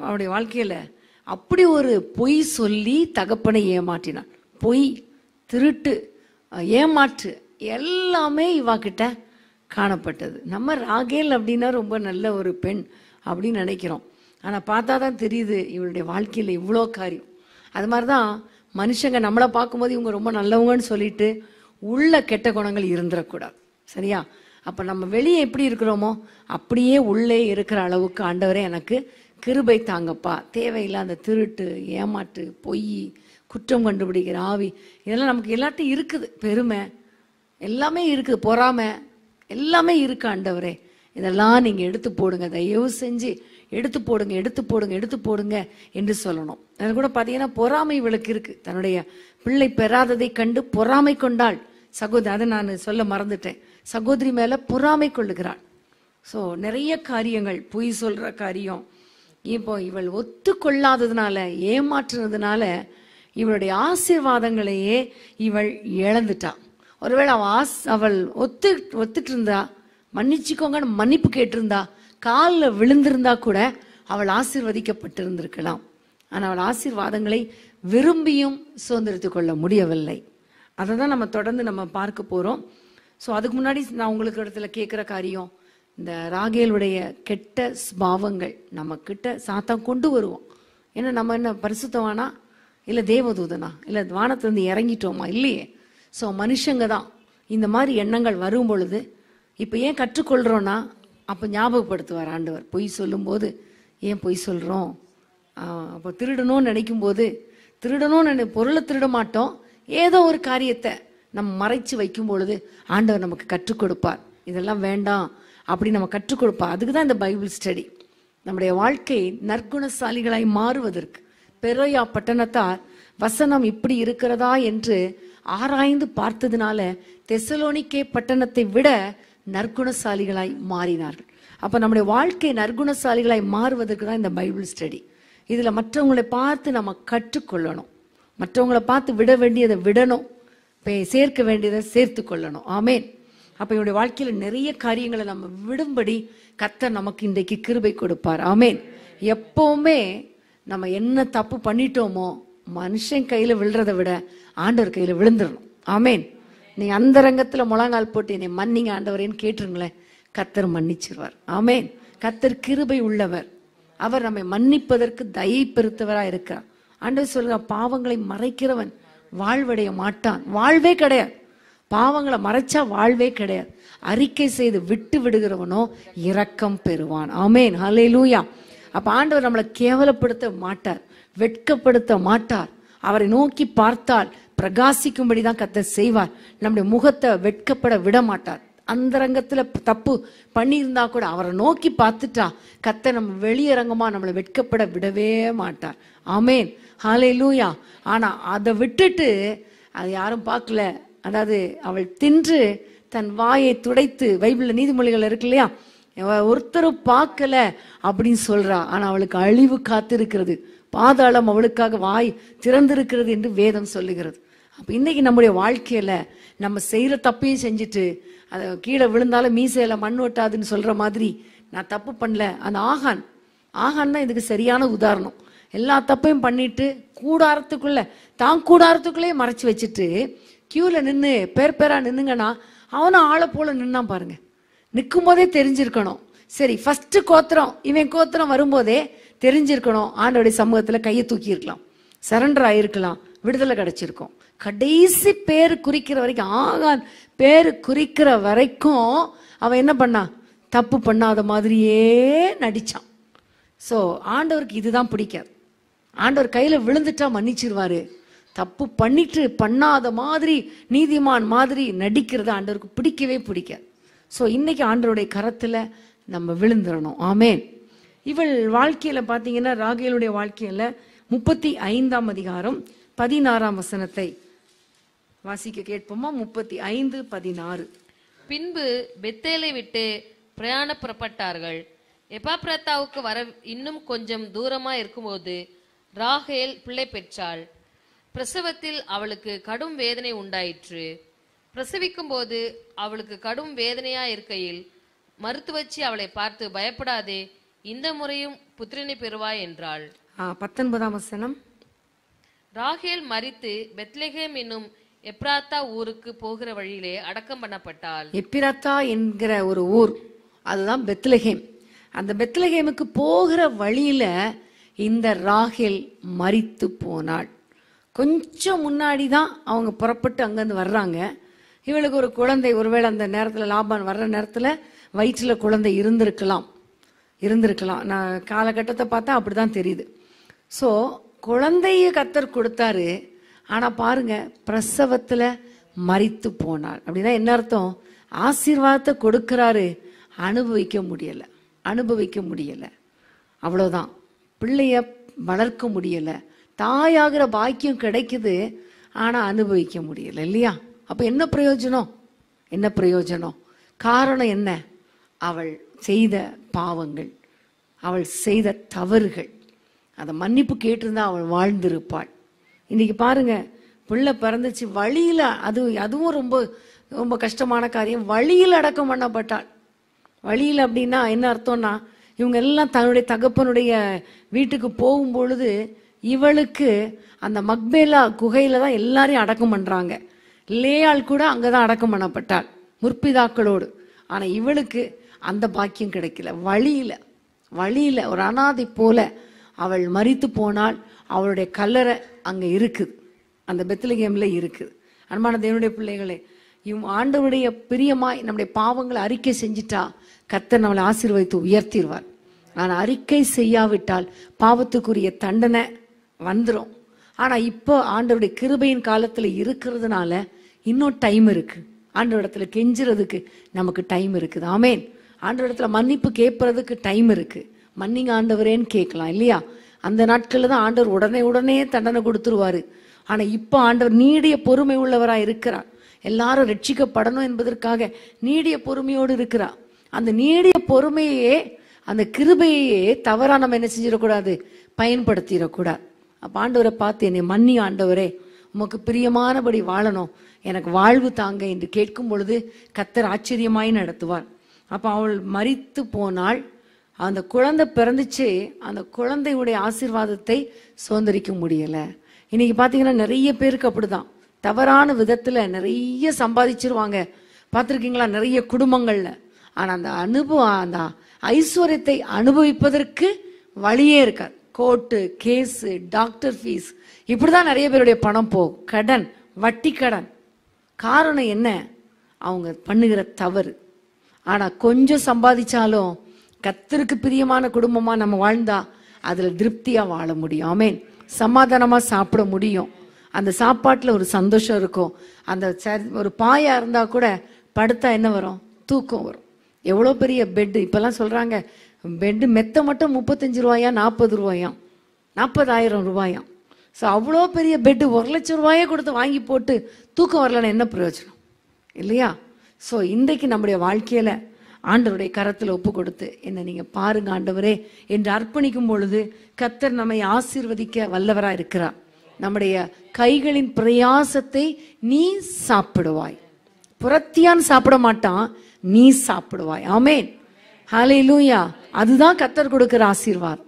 அவருடைய வாழ்க்கையில. அப்படி ஒரு பொய் சொல்லி தகப்பனை ஏமாற்றினான். பொய், திருட்டு, ஏமாற்று எல்லாமே இவா கிட்ட காணப்பட்டது. நம்ம ராகேல் அப்படின்னா ரொம்ப நல்ல ஒரு பெண் அப்படின்னு நினைக்கிறோம். ஆனால் பார்த்தா தான் தெரியுது இவளுடைய வாழ்க்கையில் இவ்வளோ காரியம். அது மாதிரி தான் மனுஷங்க நம்மளை பார்க்கும்போது இவங்க ரொம்ப நல்லவங்கன்னு சொல்லிட்டு உள்ள கெட்ட குணங்கள் இருந்துடக்கூடாது. சரியா? அப்போ நம்ம வெளியே எப்படி இருக்கிறோமோ அப்படியே உள்ளே இருக்கிற அளவுக்கு ஆண்டவரே எனக்கு கிருபை தாங்கப்பா. தேவையில்லாத திருட்டு, ஏமாற்று, பொய், குற்றம் கண்டுபிடிக்கிற ஆவி, இதெல்லாம் நமக்கு எல்லாத்தையும் இருக்குது. பெருமை எல்லாமே இருக்குது, பொறாமை எல்லாமே இருக்கு. ஆண்டவரே இதெல்லாம் நீங்கள் எடுத்து போடுங்க, தயவு செஞ்சு எடுத்து போடுங்க, எடுத்து போடுங்க, எடுத்து போடுங்க என்று சொல்லணும். அது கூட பார்த்தீங்கன்னா பொறாமை இவளுக்கு இருக்கு. தன்னுடைய பிள்ளை பெறாததை கண்டு பொறாமை கொண்டாள் சகோதரி. அதை நான் சொல்ல மறந்துட்டேன். சகோதரி மேல பொறாமை கொள்ளுகிறாள். ஸோ நிறைய காரியங்கள், பொய் சொல்ற காரியம். இப்போ இவள் ஒத்துக்கொள்ளாததுனால, ஏமாற்றுனதுனால இவளுடைய ஆசீர்வாதங்களையே இவள் இழந்துட்டா. ஒருவேளை அவள் ஒத்துட்டு இருந்தா, மன்னிச்சுக்கோங்கன்னு மன்னிப்பு கேட்டிருந்தா, காலில் விழுந்திருந்தா கூட அவள் ஆசீர்வதிக்கப்பட்டிருந்திருக்கலாம். ஆனால் அவள் ஆசீர்வாதங்களை விரும்பியும் சுதந்திரித்துக் கொள்ள முடியவில்லை. அதை தான் நம்ம தொடர்ந்து நம்ம பார்க்க போறோம். ஸோ அதுக்கு முன்னாடி நான் உங்களுக்கு இடத்துல கேட்குற காரியம், இந்த ராகேலுடைய கெட்ட ஸ்பாவங்கள் நம்ம கிட்ட சாத்தான் கொண்டு வருவோம். ஏன்னா நம்ம என்ன பரிசுத்தவானா, இல்லை தேவதூதனா, இல்லை வானத்திலிருந்து இறங்கிட்டோமா? இல்லையே. ஸோ மனுஷங்க தான் இந்த மாதிரி எண்ணங்கள் வரும் பொழுது இப்போ ஏன் கற்றுக்கொள்கிறோன்னா, அப்போ ஞாபகப்படுத்துவார் ஆண்டவர். பொய் சொல்லும்போது ஏன் பொய் சொல்கிறோம், அப்போ திருடணும்னு நினைக்கும் போது திருடணும்னு பொருளை திருட மாட்டோம், ஏதோ ஒரு காரியத்தை நம்ம மறைச்சு வைக்கும் பொழுது ஆண்டவர் நமக்கு கற்றுக் கொடுப்பார். இதெல்லாம் வேண்டாம் அப்படி நம்ம கற்றுக் கொடுப்பார். அதுக்கு தான் இந்த பைபிள் ஸ்டடி. நம்முடைய வாழ்க்கை நற்குணசாலிகளாய் மாறுவதற்கு பெரோயா பட்டணத்தார் வசனம் இப்படி இருக்கிறதா என்று ஆராய்ந்து பார்த்ததுனால தெசலோனிக்கே பட்டணத்தை விட நற்குணசாலிகளாய் மாறினார்கள். அப்ப நம்முடைய வாழ்க்கை நற்குணசாலிகளாய் மாறுவதற்கு தான் இந்த பைபிள் ஸ்டடி. இதுல மற்றவங்களை பார்த்து நம்ம கற்றுக்கொள்ளணும், மற்றவங்களை பார்த்து விட வேண்டியதை விடணும், சேர்க்க வேண்டியதை சேர்த்து கொள்ளணும். ஆமேன். அப்ப என்னுடைய வாழ்க்கையில நிறைய காரியங்களை நம்ம விடும்படி கர்த்தர் நமக்கு இன்றைக்கு கிருபை கொடுப்பார். ஆமேன். எப்பவுமே நம்ம என்ன தப்பு பண்ணிட்டோமோ மனுஷன் கையில விழுறதை விட ஆண்டவர் கையில விழுந்துடணும். ஆமேன். நீங்க அந்த ரங்கத்துல முழங்கால் போட்டு என்னை மன்னிங்க ஆண்டவரேன்னு கேட்டுருங்களேன், கர்த்தர் மன்னிச்சிருவார். ஆமேன். கர்த்தர் கிருபை உள்ளவர். அவர் நம்மை மன்னிப்பதற்கு தயை பெருத்தவரா இருக்கிறார். ஆண்டவர் சொல்லுங்க, பாவங்களை மறைக்கிறவன் வாழ்வடைய மாட்டான். வாழ்வே கிடையாது. பாவங்களை மறைச்சா வாழ்வே கிடையாது. அறிக்கை செய்து விட்டு விடுகிறவனோ இரக்கம் பெறுவான். ஆமேன். ஹல்லேலூயா. அப்ப ஆண்டவர் நம்மளை கேவலப்படுத்த மாட்டார், வெட்கப்படுத்த மாட்டார். அவரை நோக்கி பார்த்தால் பிரகாசிக்கும்படி தான் கர்த்தர் செய்வார். நம்முடைய முகத்தை வெட்கப்பட விட மாட்டார். அந்தரங்கத்துல தப்பு பண்ணியிருந்தா கூட அவரை நோக்கி பார்த்துட்டா கர்த்தர் நம்ம வெளியரங்கமா நம்மளை வெட்கப்பட விடவே மாட்டார். ஆமேன், ஹல்லேலூயா. ஆனா அதை விட்டுட்டு அது யாரும் பார்க்கல, அதாவது அவள் தின்று தன் வாயை துடைத்து, பைபிள்ல நீதிமொழிகள் இருக்கு இல்லையா, ஒருத்தரும் பார்க்கல அப்படின்னு சொல்றா. ஆனா அவளுக்கு அழிவு காத்திருக்கிறது, பாதாளம் அவளுக்காக வாய் திறந்திருக்கிறது என்று வேதம் சொல்லுகிறது. அப்ப இன்னைக்கு நம்முடைய வாழ்க்கையில நம்ம செய்யற தப்பையும் செஞ்சுட்டு அதை கீழே விழுந்தாலும் மீசையில மண் ஒட்டாதுன்னு சொல்ற மாதிரி நான் தப்பு பண்ணல. அந்த ஆகான் தான் இதுக்கு சரியான உதாரணம். எல்லா தப்பையும் பண்ணிட்டு கூடாரத்துக்குள்ளே மறைச்சு வச்சுட்டு கியூல நின்று பேரா நின்னுங்கன்னா அவனும் ஆளை போல நின்னான் பாருங்க. நிற்கும் போதே தெரிஞ்சிருக்கணும். சரி, ஃபர்ஸ்ட் கோத்திரம் இவன் கோத்திரம் வரும்போதே தெரிஞ்சிருக்கணும். ஆண்டவருடைய சமூகத்துல கையை தூக்கி இருக்கலாம், சரண்டர் ஆயிருக்கலாம், விடுதலை கிடைச்சிருக்கும். கடைசி பேரு குறிக்கிற வரைக்கும், ஆகான் பேரு குறிக்கிற வரைக்கும் அவன் என்ன பண்ணான்? தப்பு பண்ணாத மாதிரியே நடிச்சான். ஸோ ஆண்டவருக்கு இதுதான் பிடிக்காது. ஆண்டவர் கையில விழுந்துட்டா மன்னிச்சிருவாரு. தப்பு பண்ணிட்டு பண்ணாத மாதிரி நீதிமான் மாதிரி நடிக்கிறது ஆண்டவருக்கு பிடிக்கவே பிடிக்காது. ஸோ இன்னைக்கு ஆண்டவருடைய கரத்துல நம்ம விழுந்துடணும். ஆமேன். இவள் வாழ்க்கையில பாத்தீங்கன்னா, ராகேலுடைய வாழ்க்கையில 35ஆம் அதிகாரம் 16ஆம் வசனத்தை வாசிக்க கேட்போமா? 35:16. பின்பு பெத்தேலை விட்டு பிரயாண புறப்பட்டார்கள். எப்பாப்ராத்தாவுக்கு வர இன்னும் கொஞ்சம் தூரமா இருக்கும்போது ராகேல் பிள்ளை பெற்றாள். பிரசவத்தில் அவளுக்கு கடும் வேதனை உண்டாயிற்று. பிரசவிக்கும் போது அவளுக்கு கடும் வேதனையா இருக்கையில் மருத்துவச்சி அவளை பார்த்து, பயப்படாதே, இந்த முறையும் புத்திரனை பெறுவாய் என்றாள். 19ஆம் வசனம். ராகேல் மரித்து பெத்லெகேம் என்னும் எப்ராத்தா ஊருக்கு போகிற வழியிலே அடக்கம் பண்ணப்பட்டாள். எப்பிராத்தா என்கிற ஒரு ஊர், அதுதான் பெத்லெகேம். அந்த பெத்லெகேமுக்கு போகிற வழியில இந்த ராகேல் மரித்து போனாள். கொஞ்சம் முன்னாடி தான் அவங்க புறப்பட்டு அங்கிருந்து வர்றாங்க. இவளுக்கு ஒரு குழந்தை, ஒருவேளை அந்த நேரத்தில் லாபான் வர்ற நேரத்தில் வயிற்றுல குழந்தை இருந்திருக்கலாம். நான் காலகட்டத்தை பார்த்தா அப்படிதான் தெரியுது. ஸோ குழந்தைய கர்த்தர் கொடுத்தாரு. ஆனா பாருங்க, பிரசவத்துல மரித்து போனாள். அப்படின்னா என்ன அர்த்தம்? ஆசீர்வாதத்தை கொடுக்கிறாரு, அனுபவிக்க முடியல. அவ்வளவுதான். பிள்ளைய வளர்க்க முடியல, தாயாகிற பாக்கியம் கிடைக்குது, ஆனா அனுபவிக்க முடியல இல்லையா? அப்ப என்ன பிரயோஜனம்? காரணம் என்ன? அவள் செய்த பாவங்கள், அவள் செய்த தவறுகள். அதை மன்னிப்பு கேட்டிருந்தா அவள் வாழ்ந்திருப்பாள். இன்னைக்கு பாருங்க, பிள்ளை பிறந்துச்சு, வழியில அதுவும் ரொம்ப ரொம்ப கஷ்டமான காரியம். வழியில் அடக்கம் பண்ணப்பட்டாள். வழியில் அப்படின்னா என்ன அர்த்தம்னா, இவங்க எல்லாம் தன்னுடைய தகப்பனுடைய வீட்டுக்கு போகும் பொழுது இவளுக்கு அந்த மக்பேலா குகையில தான் எல்லாரையும் அடக்கம் பண்றாங்க. லேயாள் கூட அங்கதான் அடக்கம் பண்ணப்பட்டாள் முற்பிதாக்களோடு. ஆனா இவளுக்கு அந்த பாக்கியம் கிடைக்கல. வழியில ஒரு அனாதை போல அவள் மரித்து போனால். அவளுடைய கல்லறை அங்க இருக்குது, அந்த பெத்லெகேம்ல இருக்குது. அன்பான தேவனுடைய பிள்ளைகளே, ஆண்டவருடைய பிரியமாய் நம்முடைய பாவங்களை அறிக்கை செஞ்சிட்டா கர்த்தர் நம்மளை ஆசீர்வதித்து உயர்த்திடுவார். ஆனா அறிக்கை செய்யாவிட்டால் பாவத்துக்குரிய தண்டனை வந்துடும். ஆனா இப்போ ஆண்டவருடைய கிருபையின் காலத்துல இருக்கிறதுனால இன்னும் டைம் இருக்கு. ஆண்டவரிடத்துல கெஞ்சுறதுக்கு நமக்கு டைம் இருக்குது. ஆமேன். ஆண்டவரிடத்துல மன்னிப்பு கேட்பறதுக்கு டைம் இருக்கு. மன்னிங்க ஆண்டவரேன்னு கேட்கலாம் இல்லையா? அந்த நாட்கள்ல தான் ஆண்டவர் உடனே தண்டனை கொடுத்துருவாரு. ஆனா இப்ப ஆண்டவர் நீடிய பொறுமை உள்ளவரா இருக்கிறார். எல்லாரும் ரட்சிக்கப்படணும் என்பதற்காக நீடிய பொறுமையோடு இருக்கிறார். அந்த நீடிய பொறுமையே, அந்த கிருபையே தவறா நம்ம என்ன செஞ்சிடக்கூடாது, பயன்படுத்திடக்கூடாது. அப்ப ஆண்டவரை பார்த்து, என்னை மன்னி ஆண்டவரே, உமக்கு பிரியமானபடி வாழணும், எனக்கு வாழ்வு தாங்க என்று கேட்கும் பொழுது கர்த்தர் ஆச்சரியமாய் நடத்துவார். அப்ப அவள் மரித்து போனாள். அந்த குழந்தை பிறந்துச்சு, அந்த குழந்தையுடைய ஆசீர்வாதத்தை சுதந்திரிக்க முடியல. இன்னைக்கு பாத்தீங்கன்னா நிறைய பேருக்கு அப்படிதான், தவறான விதத்துல நிறைய சம்பாதிச்சிருவாங்க. பார்த்திருக்கீங்களா? நிறைய குடும்பங்கள்ல. ஆனா அந்த அந்த ஐஸ்வர்யத்தை அனுபவிப்பதற்கு வழியே இருக்காது. கோர்ட்டு கேஸ், டாக்டர் ஃபீஸ், இப்படிதான் நிறைய பேருடைய பணம் போகும். கடன், வட்டி கடன். காரணம் என்ன? அவங்க பண்ணுகிற தவறு. ஆனா கொஞ்சம் சம்பாதிச்சாலும் கர்த்தருக்கு பிரியமான குடும்பமா நம்ம வாழ்ந்தா அதுல திருப்தியா வாழ முடியும். ஆமேன். சமாதானமா சாப்பிட முடியும். அந்த சாப்பாட்டுல ஒரு சந்தோஷம் இருக்கும். அந்த ஒரு பாயா இருந்தா கூட படுத்தா என்ன வரும்? தூக்கம் வரும். எவ்வளோ பெரிய பெட்டு, இப்போல்லாம் சொல்கிறாங்க பெட்டு மெத்த மட்டும் 35 ரூபாயா 40 ரூபாயாம், 40,000 ரூபாயாம். ஸோ அவ்வளோ பெரிய பெட்டு 1,00,000 ரூபாயே கொடுத்து வாங்கி போட்டு தூக்கம் வரலன்னா என்ன பிரயோஜனம் இல்லையா? ஸோ இன்றைக்கு நம்முடைய வாழ்க்கையில் ஆண்டவருடைய கரத்தில் ஒப்பு கொடுத்து என்னை நீங்கள் பாருங்க ஆண்டவரே என்று அர்ப்பணிக்கும் பொழுது கர்த்தர் நம்மை ஆசீர்வதிக்க வல்லவராக இருக்கிறார். நம்முடைய கைகளின் பிரயாசத்தை நீ சாப்பிடுவாய். புறத்தியான் சாப்பிட மாட்டான், நீ சாப்பிடுவாய். ஆமேன், ஹல்லேலூயா. அதுதான் கர்த்தர் கொடுக்கிற ஆசீர்வாதம்.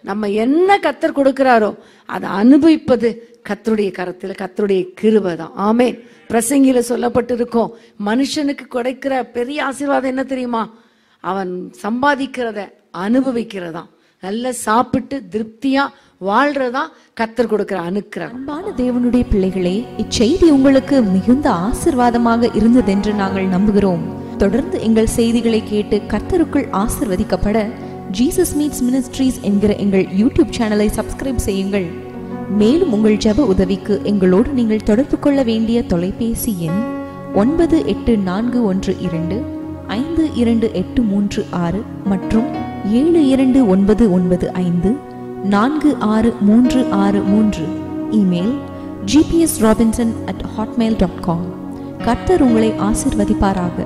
நம்ம என்ன கர்த்தர் கொடுக்கிறாரோ அதை அனுபவிப்பது கர்த்தருடைய கரத்தில், கர்த்தருடைய கிருபை தான். ஆமேன். பிரசங்கில சொல்லப்பட்டிருக்கும், மனுஷனுக்கு கிடைக்கிற பெரிய ஆசீர்வாதம் என்ன தெரியுமா? அவன் சம்பாதிக்கிறத அனுபவிக்கிறதான். நல்லா சாப்பிட்டு திருப்தியா வாழ்றதா கர்த்தர் கொடுக்கிற அனுக்கிரகம். அன்பான தேவனுடைய பிள்ளைகளே, இச்செய்தி உங்களுக்கு மிகுந்த ஆசீர்வாதமாக இருந்ததென்று நாங்கள் நம்புகிறோம். தொடர்ந்து எங்கள் செய்திகளை கேட்டு கர்த்தருக்குள் ஆசீர்வதிக்கப்பட ஜீசஸ் மீட்ஸ் மினிஸ்ட்ரீஸ் என்கிற எங்கள் யூடியூப் சேனலை சப்ஸ்கிரைப் செய்யுங்கள். மேலும் உங்கள் ஜெப உதவிக்கு எங்களோடு நீங்கள் தொடர்பு கொள்ள வேண்டிய தொலைபேசி எண் 9842252836 மற்றும் 7299546363. Email gpsrobinson@hotmail.com. கர்த்தர் உங்களை ஆசீர்வதிப்பாராக.